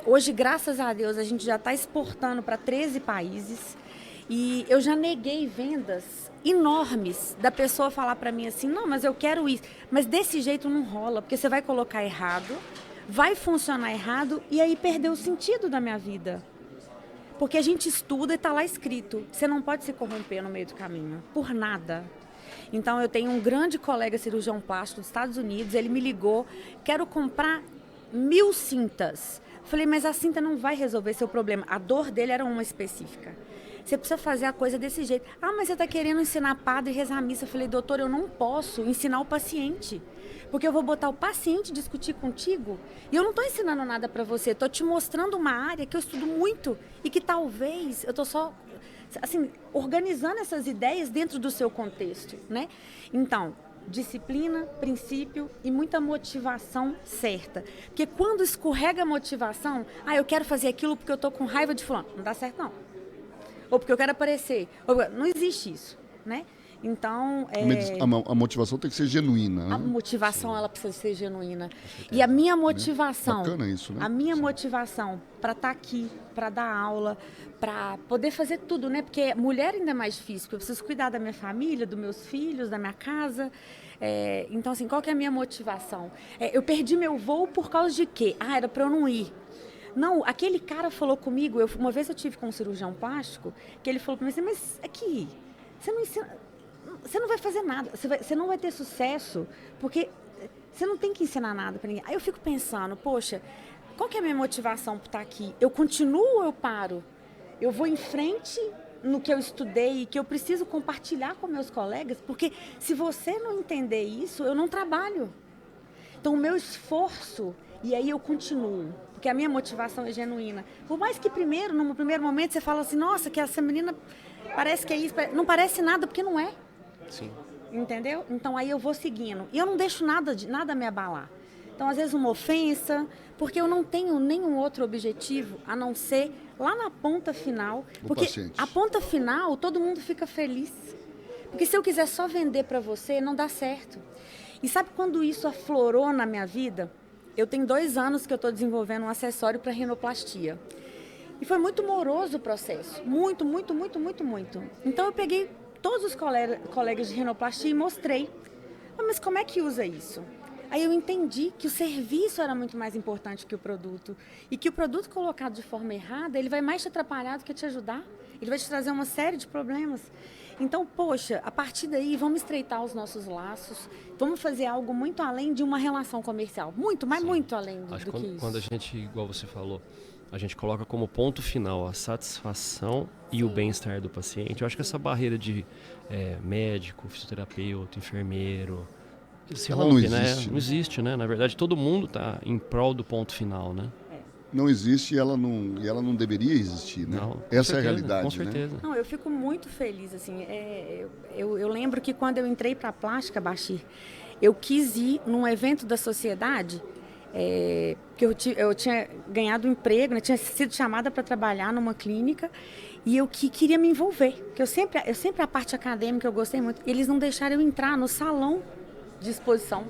Hoje, graças a Deus, a gente já está exportando para 13 países e eu já neguei vendas enormes da pessoa falar para mim assim, não, mas eu quero isso. Mas desse jeito não rola, porque você vai colocar errado, vai funcionar errado e aí perdeu o sentido da minha vida. Porque a gente estuda e está lá escrito, você não pode se corromper no meio do caminho, por nada. Então eu tenho um grande colega cirurgião plástico dos Estados Unidos, ele me ligou, quero comprar 1000 cintas. Falei, mas a cinta não vai resolver seu problema. A dor dele era uma específica. Você precisa fazer a coisa desse jeito. Ah, mas você está querendo ensinar padre e rezar a missa. Eu falei, doutor, eu não posso ensinar o paciente. Porque eu vou botar o paciente discutir contigo. E eu não estou ensinando nada para você. Estou te mostrando uma área que eu estudo muito. E que talvez eu estou só, assim, organizando essas ideias dentro do seu contexto, né? Então, disciplina, princípio e muita motivação certa. Porque quando escorrega a motivação, eu quero fazer aquilo porque eu estou com raiva de fulano. Não dá certo, não. Ou porque eu quero aparecer. Não existe isso, né? Então, a motivação tem que ser genuína, né? A motivação, ela precisa ser genuína. E a minha motivação... Bacana isso, né? A minha motivação para estar aqui, para dar aula, para poder fazer tudo, né? Porque mulher ainda é mais difícil, porque eu preciso cuidar da minha família, dos meus filhos, da minha casa. Então, assim, qual que é a minha motivação? Eu perdi meu voo por causa de quê? Era para eu não ir. Não, aquele cara falou comigo, uma vez eu tive com um cirurgião plástico, que ele falou para mim assim, mas aqui, você não ensina, você não vai fazer nada, você não vai ter sucesso, porque você não tem que ensinar nada para ninguém. Aí eu fico pensando, poxa, qual que é a minha motivação para estar aqui? Eu continuo ou eu paro? Eu vou em frente no que eu estudei e que eu preciso compartilhar com meus colegas, porque se você não entender isso, eu não trabalho. Então o meu esforço, e aí eu continuo. Porque a minha motivação é genuína. Por mais que no primeiro momento, você fala assim, nossa, que essa menina parece que é isso. Não parece nada, porque não é. Sim. Entendeu? Então aí eu vou seguindo. E eu não deixo nada me abalar. Então, às vezes, uma ofensa, porque eu não tenho nenhum outro objetivo a não ser lá na ponta final. Porque a ponta final, todo mundo fica feliz. Porque se eu quiser só vender para você, não dá certo. E sabe quando isso aflorou na minha vida? Eu tenho 2 anos que eu estou desenvolvendo um acessório para rinoplastia. E foi muito moroso o processo. Muito, muito, muito, muito, muito. Então eu peguei todos os colegas de rinoplastia e mostrei. Mas como é que usa isso? Aí eu entendi que o serviço era muito mais importante que o produto. E que o produto colocado de forma errada, ele vai mais te atrapalhar do que te ajudar. Ele vai te trazer uma série de problemas. Então, poxa, a partir daí, vamos estreitar os nossos laços, vamos fazer algo muito além de uma relação comercial. Muito, mas muito além do que isso. Quando a gente, igual você falou, a gente coloca como ponto final a satisfação e o bem-estar do paciente. Eu acho que essa barreira de médico, fisioterapeuta, enfermeiro, se rompe, não existe, né? Não existe, né? Na verdade, todo mundo está em prol do ponto final, né? Não existe e ela não deveria existir, né? Não, essa certeza, é a realidade, com certeza. né? Não, eu fico muito feliz, assim. Eu lembro que quando eu entrei para a plástica, Bachir, eu quis ir num evento da sociedade, que eu tinha ganhado um emprego, né, tinha sido chamada para trabalhar numa clínica e eu queria me envolver. Porque eu sempre a parte acadêmica eu gostei muito. E eles não deixaram eu entrar no salão de exposição.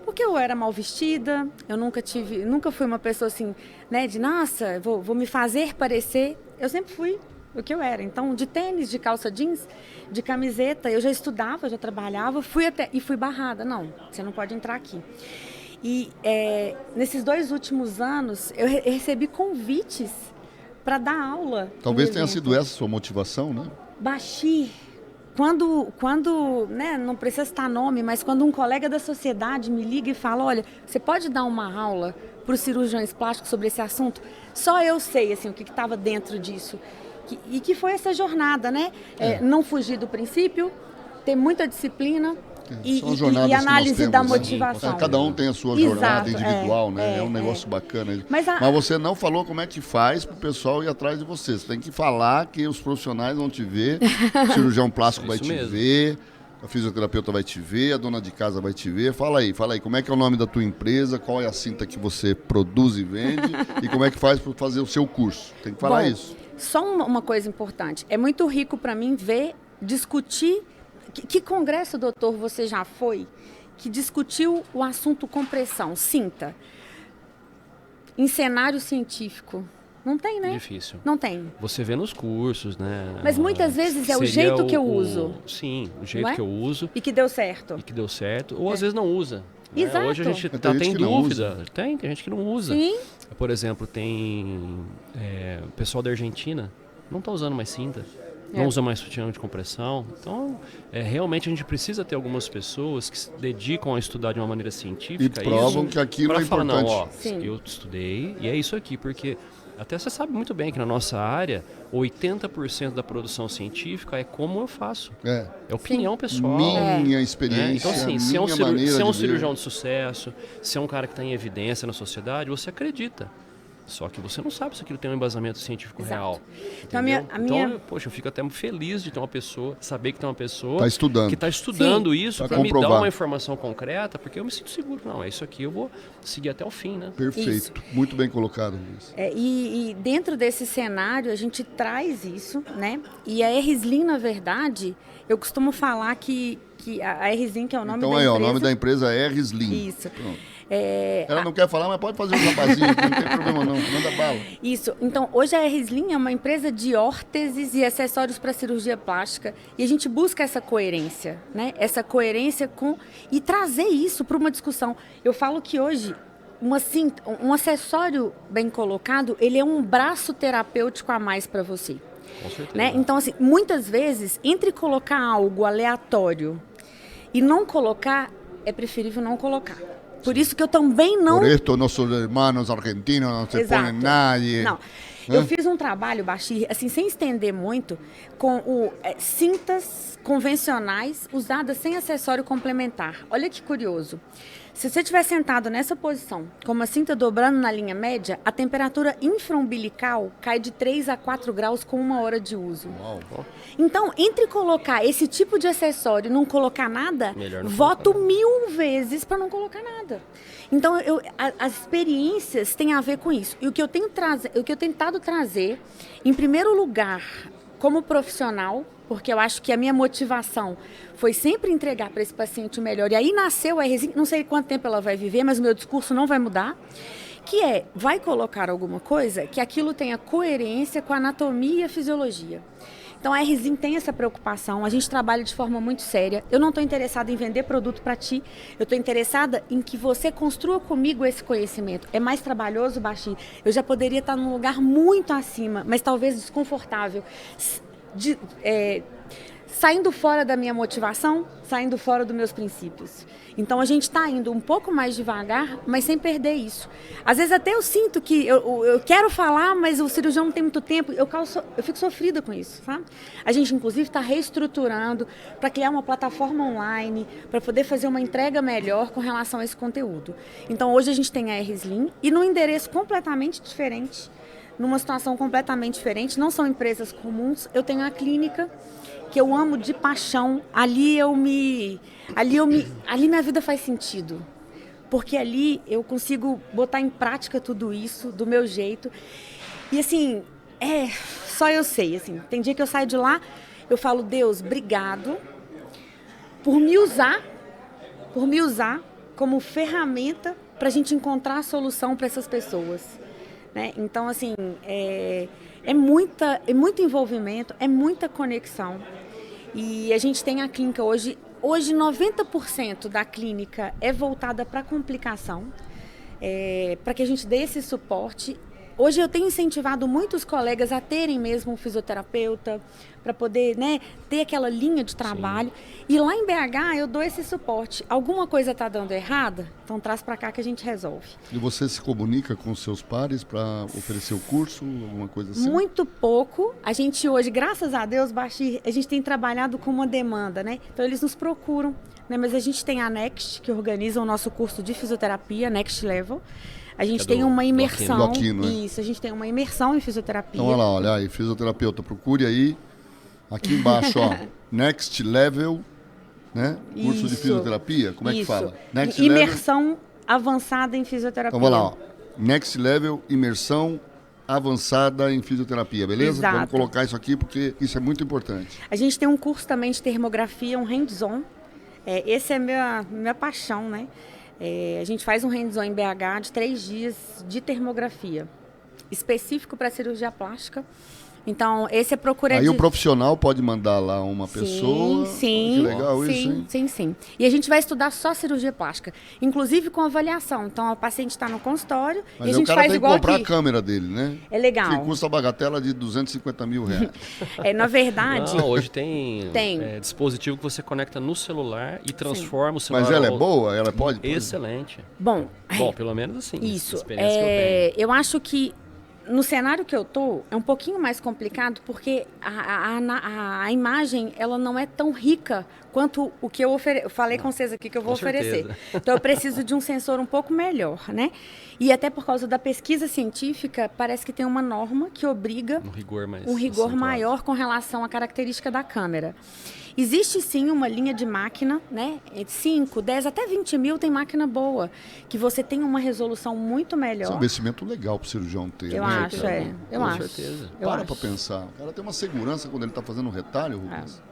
Porque eu era mal vestida, eu nunca fui uma pessoa assim, né, de nossa, vou me fazer parecer. Eu sempre fui o que eu era. Então, de tênis, de calça jeans, de camiseta, eu já estudava, já trabalhava, e fui barrada. Não, você não pode entrar aqui. E nesses 2 últimos anos, eu recebi convites para dar aula. Talvez tenha sido essa a sua motivação, né? Bachir. Quando, né, não precisa citar nome, mas quando um colega da sociedade me liga e fala, olha, você pode dar uma aula para os cirurgiões plásticos sobre esse assunto? Só eu sei, assim, o que estava dentro disso. E que foi essa jornada, né? Não fugir do princípio, ter muita disciplina, e análise da motivação. Cada um tem a sua jornada individual, né? É um negócio bacana. Mas você não falou como é que faz para o pessoal ir atrás de você. Você tem que falar que os profissionais vão te ver, o cirurgião plástico vai te ver, a fisioterapeuta vai te ver, a dona de casa vai te ver. Fala aí, como é que é o nome da tua empresa, qual é a cinta que você produz e vende e como é que faz para fazer o seu curso. Tem que falar isso. Só uma coisa importante. É muito rico para mim discutir. Que congresso, doutor, você já foi que discutiu o assunto compressão, cinta, em cenário científico? Não tem, né? Difícil. Não tem. Você vê nos cursos, né? Mas muitas vezes é o jeito que eu uso. Sim, o jeito que eu uso. E que deu certo. Ou às vezes não usa. Né? Exato. Hoje a gente tem dúvida. Tem gente que não usa. Sim. Por exemplo, tem pessoal da Argentina, não está usando mais cinta. Não usa mais sutiã de compressão. Então, realmente a gente precisa ter algumas pessoas que se dedicam a estudar de uma maneira científica. E provam que aquilo é importante. Eu estudei e é isso aqui, porque até você sabe muito bem que na nossa área, 80% da produção científica é como eu faço. É opinião pessoal. Minha experiência, Então, assim, se é um cirurgião de sucesso, se é um cara que está em evidência na sociedade, você acredita. Só que você não sabe se aquilo tem um embasamento científico real. Então, poxa, eu fico até feliz de ter uma pessoa, saber que tem uma pessoa que está estudando isso para me dar uma informação concreta, porque eu me sinto seguro. Não, é isso aqui, eu vou seguir até o fim, né? Perfeito. Isso. Muito bem colocado, Luiz. E dentro desse cenário, a gente traz isso, né? E a R-Slim, na verdade, eu costumo falar que a R-Slim, que é o nome da empresa... Então, o nome da empresa é R-Slim. Isso. Pronto. Ela não quer falar, mas pode fazer um rapazinho, não tem problema não, manda bala. Isso, então hoje a R-Slim é uma empresa de órteses e acessórios para cirurgia plástica e a gente busca essa coerência, né? Essa coerência e trazer isso para uma discussão. Eu falo que hoje um acessório bem colocado, ele é um braço terapêutico a mais para você. Com certeza. Né? Então, assim, muitas vezes, entre colocar algo aleatório e não colocar, é preferível não colocar. Por isso que eu também não... Por isso, nossos irmãos argentinos não se põem nadie. Não. Eu fiz um trabalho, Bachir, assim, sem estender muito, com cintas convencionais usadas sem acessório complementar. Olha que curioso. Se você estiver sentado nessa posição, com uma cinta dobrando na linha média, a temperatura infraumbilical cai de 3 a 4 graus com 1 hora de uso. Uau. Então, entre colocar esse tipo de acessório e não colocar nada, voto 1000 vezes para não colocar nada. Então, as experiências têm a ver com isso. E o que eu tenho tentado trazer, em primeiro lugar, como profissional, porque eu acho que a minha motivação foi sempre entregar para esse paciente o melhor. E aí nasceu a R-Slim, não sei quanto tempo ela vai viver, mas o meu discurso não vai mudar, que vai colocar alguma coisa que aquilo tenha coerência com a anatomia e a fisiologia. Então a R-Slim tem essa preocupação, a gente trabalha de forma muito séria. Eu não estou interessada em vender produto para ti, eu estou interessada em que você construa comigo esse conhecimento. É mais trabalhoso, Bachir? Eu já poderia estar num lugar muito acima, mas talvez desconfortável. Saindo fora da minha motivação, saindo fora dos meus princípios. Então a gente está indo um pouco mais devagar, mas sem perder isso. Às vezes até eu sinto que eu quero falar, mas o cirurgião não tem muito tempo, eu fico sofrida com isso, sabe? A gente inclusive está reestruturando para criar uma plataforma online, para poder fazer uma entrega melhor com relação a esse conteúdo. Então hoje a gente tem a R-Slim e num endereço completamente diferente, numa situação completamente diferente, não são empresas comuns. Eu tenho a clínica que eu amo de paixão, ali minha vida faz sentido, porque ali eu consigo botar em prática tudo isso do meu jeito. E assim, só eu sei, assim, tem dia que eu saio de lá, eu falo, Deus, obrigado por me usar como ferramenta para a gente encontrar a solução para essas pessoas. Né? Então, assim, é muito envolvimento, é muita conexão. E a gente tem a clínica hoje 90% da clínica é voltada para complicação, para que a gente dê esse suporte. Hoje eu tenho incentivado muitos colegas a terem mesmo um fisioterapeuta, para poder, né, ter aquela linha de trabalho. Sim. E lá em BH eu dou esse suporte. Alguma coisa está dando errada? Então traz para cá que a gente resolve. E você se comunica com os seus pares para oferecer o curso, alguma coisa assim? Muito pouco. A gente hoje, graças a Deus, Bachir, a gente tem trabalhado com uma demanda, né? Então eles nos procuram, né? Mas a gente tem a Next, que organiza o nosso curso de fisioterapia, Next Level. A gente tem uma imersão. Do Aquino, né? Isso, a gente tem uma imersão em fisioterapia. Então olha aí, fisioterapeuta, procure aí. Aqui embaixo, ó, Next Level, né? Curso de fisioterapia, como é que fala? Next imersão Level... avançada em fisioterapia. Então vamos lá, ó. Next Level, imersão avançada em fisioterapia, beleza? Exato. Vamos colocar isso aqui porque isso é muito importante. A gente tem um curso também de termografia, um hands-on. Esse é minha paixão, né? A gente faz um hands-on em BH de 3 dias de termografia, específico para cirurgia plástica. Então, esse é procura. Aí o profissional pode mandar lá uma pessoa. Sim, que legal isso, hein? Sim. E a gente vai estudar só cirurgia plástica, inclusive com avaliação. Então, o paciente está no consultório e a gente faz igual aqui. Mas o cara tem que comprar a câmera dele, né? É legal. Que custa a bagatela de R$250 mil. Na verdade... Não, hoje tem dispositivo que você conecta no celular e transforma o celular. Mas ela é boa? Ela pode? Excelente. Bom, pelo menos assim. Isso. Experiência que eu tenho. Eu acho que no cenário que eu tô, é um pouquinho mais complicado, porque a imagem, ela não é tão rica quanto o que eu falei com vocês aqui que eu vou oferecer. Então, eu preciso de um sensor um pouco melhor, né? E até por causa da pesquisa científica, parece que tem uma norma que obriga um rigor maior com relação à característica da câmera. Existe sim uma linha de máquina, né? 5, 10, até 20 mil tem máquina boa, que você tem uma resolução muito melhor. Isso é um investimento legal para o cirurgião ter. Eu acho. Com certeza. Para pensar. O cara tem uma segurança quando ele está fazendo o retalho, Rubens.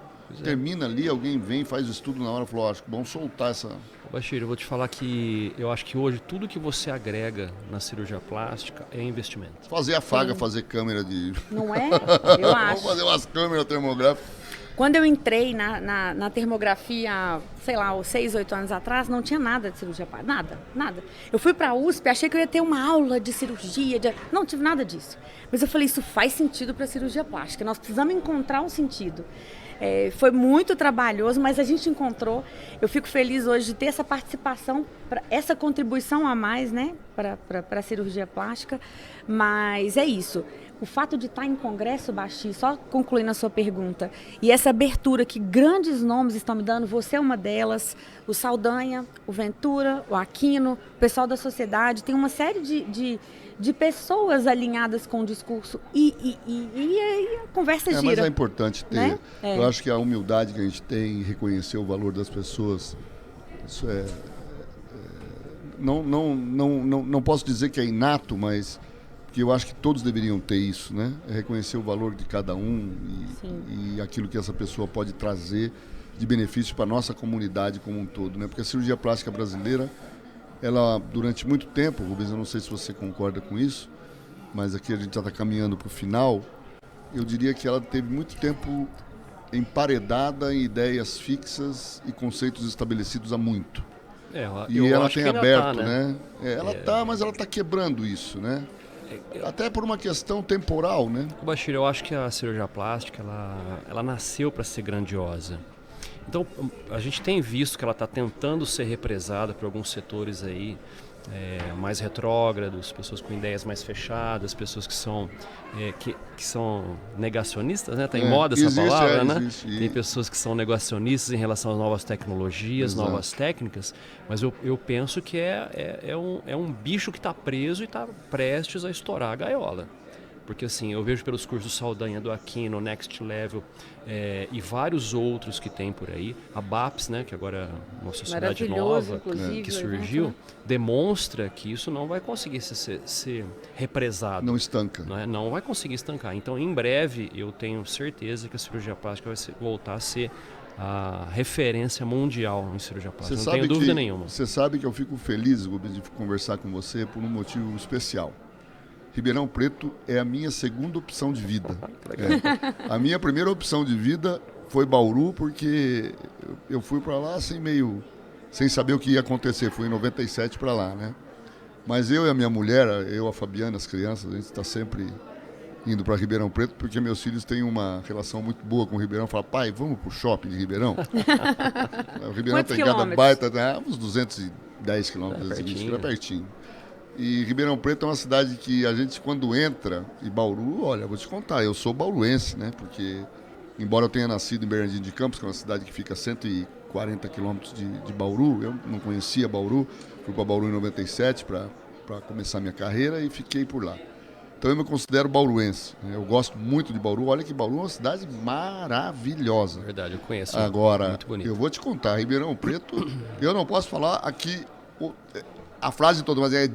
Termina ali, alguém vem, faz o estudo na hora e falou, acho que vamos soltar essa... Bachir, eu vou te falar que eu acho que hoje tudo que você agrega na cirurgia plástica é investimento. Fazer a faga, fazer câmera de... Não é? Eu acho. Vamos fazer umas câmeras termográficas. Quando eu entrei na termografia, sei lá, 6, 8 anos atrás, não tinha nada de cirurgia plástica, nada. Eu fui para a USP, achei que eu ia ter uma aula de cirurgia, não tive nada disso. Mas eu falei, isso faz sentido para a cirurgia plástica, nós precisamos encontrar um sentido. Foi muito trabalhoso, mas a gente encontrou. Eu fico feliz hoje de ter essa participação, essa contribuição a mais, né, para a cirurgia plástica. Mas é isso. O fato de estar em congresso, Bachir, só concluindo a sua pergunta, e essa abertura que grandes nomes estão me dando, você é uma delas, o Saldanha, o Ventura, o Aquino, o pessoal da sociedade, tem uma série de pessoas alinhadas com o discurso e a conversa gira. Mas é importante ter, né? Eu acho que a humildade que a gente tem em reconhecer o valor das pessoas, isso não posso dizer que é inato, mas que eu acho que todos deveriam ter isso, né? É reconhecer o valor de cada um e aquilo que essa pessoa pode trazer de benefício para a nossa comunidade como um todo, né? Porque a cirurgia plástica brasileira, ela, durante muito tempo, Rubens, eu não sei se você concorda com isso, mas aqui a gente já está caminhando para o final, eu diria que ela teve muito tempo emparedada em ideias fixas e conceitos estabelecidos há muito. E ela tem aberto, né? Ela está, mas ela está quebrando isso, né? Até por uma questão temporal, né? Bachir, eu acho que a cirurgia plástica, ela nasceu para ser grandiosa. Então, a gente tem visto que ela está tentando ser represada por alguns setores aí, mais retrógrados, pessoas com ideias mais fechadas, pessoas que são negacionistas, né? Tá em moda essa palavra, né? Existe. Tem pessoas que são negacionistas em relação às novas tecnologias, novas técnicas, mas eu penso que é um bicho que está preso e está prestes a estourar a gaiola. Porque assim, eu vejo pelos cursos Saldanha, do Aquino, Next Level e vários outros que tem por aí. A BAPS, né, que agora é uma sociedade nova que surgiu, demonstra que isso não vai conseguir ser represado. Não estanca. Não vai conseguir estancar. Então, em breve, eu tenho certeza que a cirurgia plástica vai voltar a ser a referência mundial em cirurgia plástica. Não tenho dúvida nenhuma. Você sabe que eu fico feliz, Rubens, de conversar com você por um motivo especial. Ribeirão Preto é a minha segunda opção de vida. A minha primeira opção de vida foi Bauru, porque eu fui para lá sem saber o que ia acontecer. Fui em 97 para lá, né? Mas eu e a minha mulher, eu, a Fabiana, as crianças, a gente está sempre indo para Ribeirão Preto, porque meus filhos têm uma relação muito boa com o Ribeirão. Falam, pai, vamos pro shopping de Ribeirão? O Ribeirão tem cada baita, né? Uns 210 quilômetros, é pertinho. E Ribeirão Preto é uma cidade que a gente, quando entra, e Bauru, olha, vou te contar, eu sou bauruense, né? Porque, embora eu tenha nascido em Bernardino de Campos, que é uma cidade que fica a 140 quilômetros de Bauru, eu não conhecia Bauru, fui para Bauru em 97 para começar minha carreira e fiquei por lá. Então eu me considero bauruense, né? Eu gosto muito de Bauru, olha que Bauru é uma cidade maravilhosa. Verdade, eu conheço. Agora, muito bonito. Eu vou te contar, Ribeirão Preto, eu não posso falar aqui a frase toda, mas é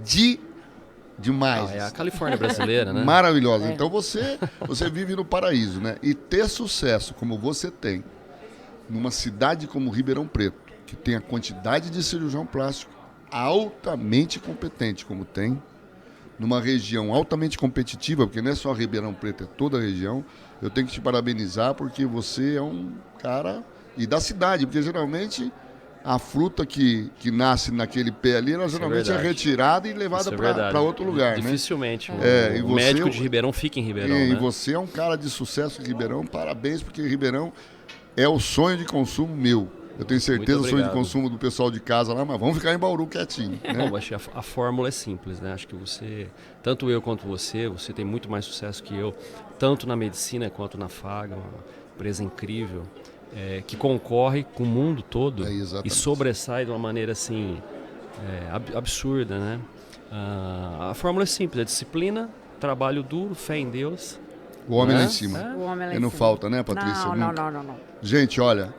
demais. É a Califórnia brasileira, né? Maravilhosa. Então você vive no paraíso, né? E ter sucesso como você tem numa cidade como Ribeirão Preto, que tem a quantidade de cirurgião plástico altamente competente como tem, numa região altamente competitiva, porque não é só Ribeirão Preto, é toda a região, eu tenho que te parabenizar porque você é um cara e da cidade, porque geralmente a fruta que nasce naquele pé ali, ela geralmente é retirada e levada para outro lugar, dificilmente, né? O médico de Ribeirão fica em Ribeirão, e né? você é um cara de sucesso em Ribeirão, parabéns, porque Ribeirão é o sonho de consumo meu. Eu tenho certeza o sonho de consumo do pessoal de casa lá, mas vamos ficar em Bauru quietinho, né? Bom, acho que a fórmula é simples, né? Acho que você, tanto eu quanto você tem muito mais sucesso que eu, tanto na medicina quanto na Faga, uma empresa incrível. Que concorre com o mundo todo e sobressai de uma maneira assim absurda, né? A fórmula é simples, é disciplina, trabalho duro, fé em Deus. O homem lá em cima. O homem lá em não cima. Falta, né, Patrícia? Não. Gente, olha,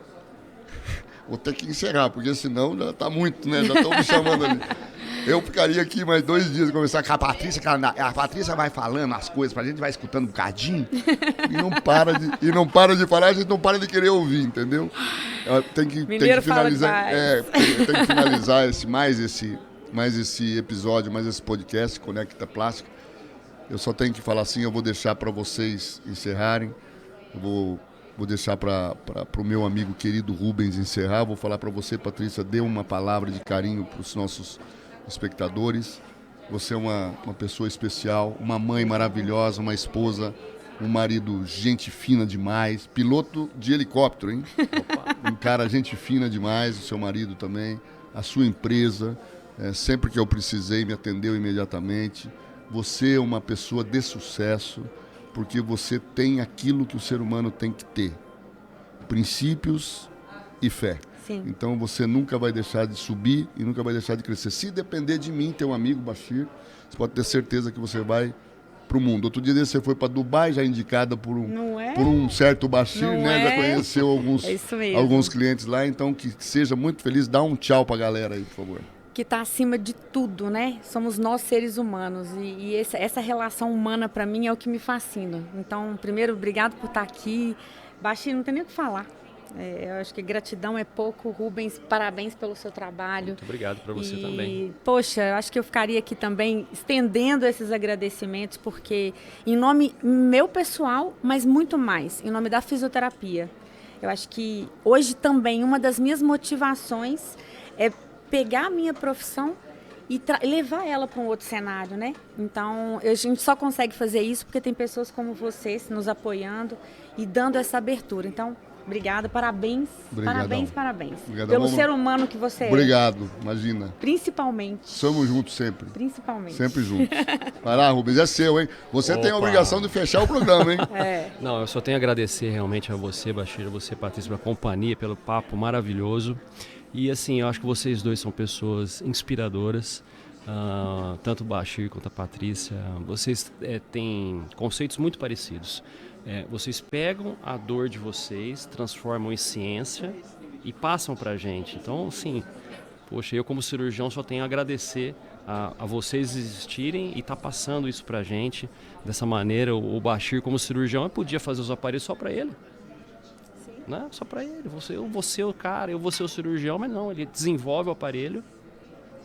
vou ter que encerrar, porque senão já tá muito, né? Já estão me chamando ali. Eu ficaria aqui mais 2 dias conversar com a Patrícia, que a Patrícia vai falando as coisas pra gente, vai escutando um bocadinho e não para de falar, a gente não para de querer ouvir, entendeu? Tem que finalizar. Tem que finalizar mais esse episódio, mais esse podcast, Conecta Plástica. Eu só tenho que falar assim, eu vou deixar para vocês encerrarem. Eu vou deixar para o meu amigo querido Rubens encerrar. Vou falar para você, Patrícia, dê uma palavra de carinho para os nossos espectadores. Você é uma pessoa especial, uma mãe maravilhosa, uma esposa, um marido gente fina demais, piloto de helicóptero, hein? Um cara gente fina demais, o seu marido também, a sua empresa, sempre que eu precisei me atendeu imediatamente. Você é uma pessoa de sucesso, porque você tem aquilo que o ser humano tem que ter, princípios e fé. Sim. Então você nunca vai deixar de subir e nunca vai deixar de crescer. Se depender de mim, teu amigo Bashir, você pode ter certeza que você vai para o mundo. Outro dia você foi para Dubai, já indicada por um certo Bashir, né? Já conheceu alguns clientes lá, então que seja muito feliz. Dá um tchau para a galera aí, por favor. Que está acima de tudo, né? Somos nós seres humanos e essa relação humana para mim é o que me fascina. Então, primeiro, obrigado por estar aqui. Bashir, não tem nem o que falar. Eu acho que gratidão é pouco. Rubens, parabéns pelo seu trabalho. Muito obrigado para você também. Poxa, eu acho que eu ficaria aqui também estendendo esses agradecimentos, porque em nome meu pessoal, mas muito mais, em nome da fisioterapia. Eu acho que hoje também uma das minhas motivações é pegar a minha profissão e levar ela para um outro cenário, né? Então, a gente só consegue fazer isso porque tem pessoas como vocês nos apoiando e dando essa abertura. Então, obrigada, parabéns. Obrigadão. Parabéns. Obrigadão. Pelo ser humano que você é. Obrigado, imagina. Principalmente. Somos juntos sempre. Principalmente. Sempre juntos. Vai lá, Rubens, é seu, hein? Você tem a obrigação de fechar o programa, hein? Não, eu só tenho a agradecer realmente a você, Bashir, a você, Patrícia, pela companhia, pelo papo maravilhoso. E assim, eu acho que vocês dois são pessoas inspiradoras, tanto o Bashir quanto a Patrícia. Vocês têm conceitos muito parecidos. Vocês pegam a dor de vocês, transformam em ciência e passam pra gente. Então, assim, poxa, eu como cirurgião só tenho a agradecer a vocês existirem e estar passando isso pra gente dessa maneira. O Bashir como cirurgião, eu podia fazer os aparelhos só pra ele. Né? Só para ele, eu vou ser o cara, eu vou ser o cirurgião, mas não, ele desenvolve o aparelho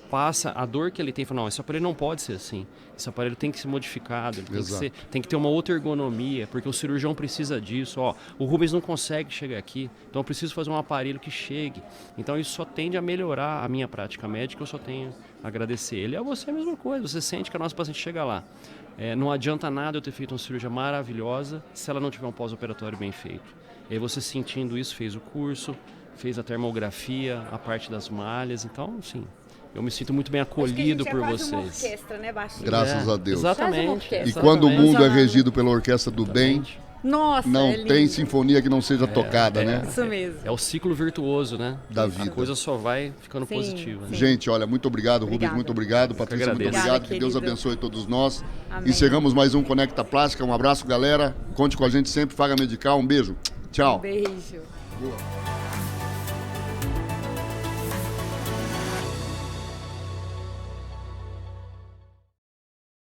passa a dor que ele tem, fala, não, esse aparelho não pode ser assim. Esse aparelho tem que ser modificado, ele tem que ter uma outra ergonomia, porque o cirurgião precisa disso. Ó, o Rubens não consegue chegar aqui, então eu preciso fazer um aparelho que chegue. Então isso só tende a melhorar a minha prática médica, eu só tenho a agradecer ele. E a você a mesma coisa, você sente que a nossa paciente chega lá. Não adianta nada eu ter feito uma cirurgia maravilhosa se ela não tiver um pós-operatório bem feito. E aí você sentindo isso, fez o curso, fez a termografia, a parte das malhas, então, sim, eu me sinto muito bem acolhido por vocês. Uma orquestra, né, Baixinho? Graças a Deus. Exatamente. E quando o mundo é regido pela Orquestra do Bem, nossa, não é tem sinfonia que não seja tocada, né? Isso mesmo. É o ciclo virtuoso, né? Da vida. A coisa só vai ficando Sim, positiva. sim. Né? Gente, olha, muito obrigado, Rubens, muito obrigado. Patrícia, muito agradeço. obrigado. Obrigada, Que Deus querido. abençoe todos nós. Amém. Encerramos mais um Conecta Plástica. Um abraço, galera. Conte com a gente sempre. Faga Medical. Um beijo. Tchau. Beijo. Boa.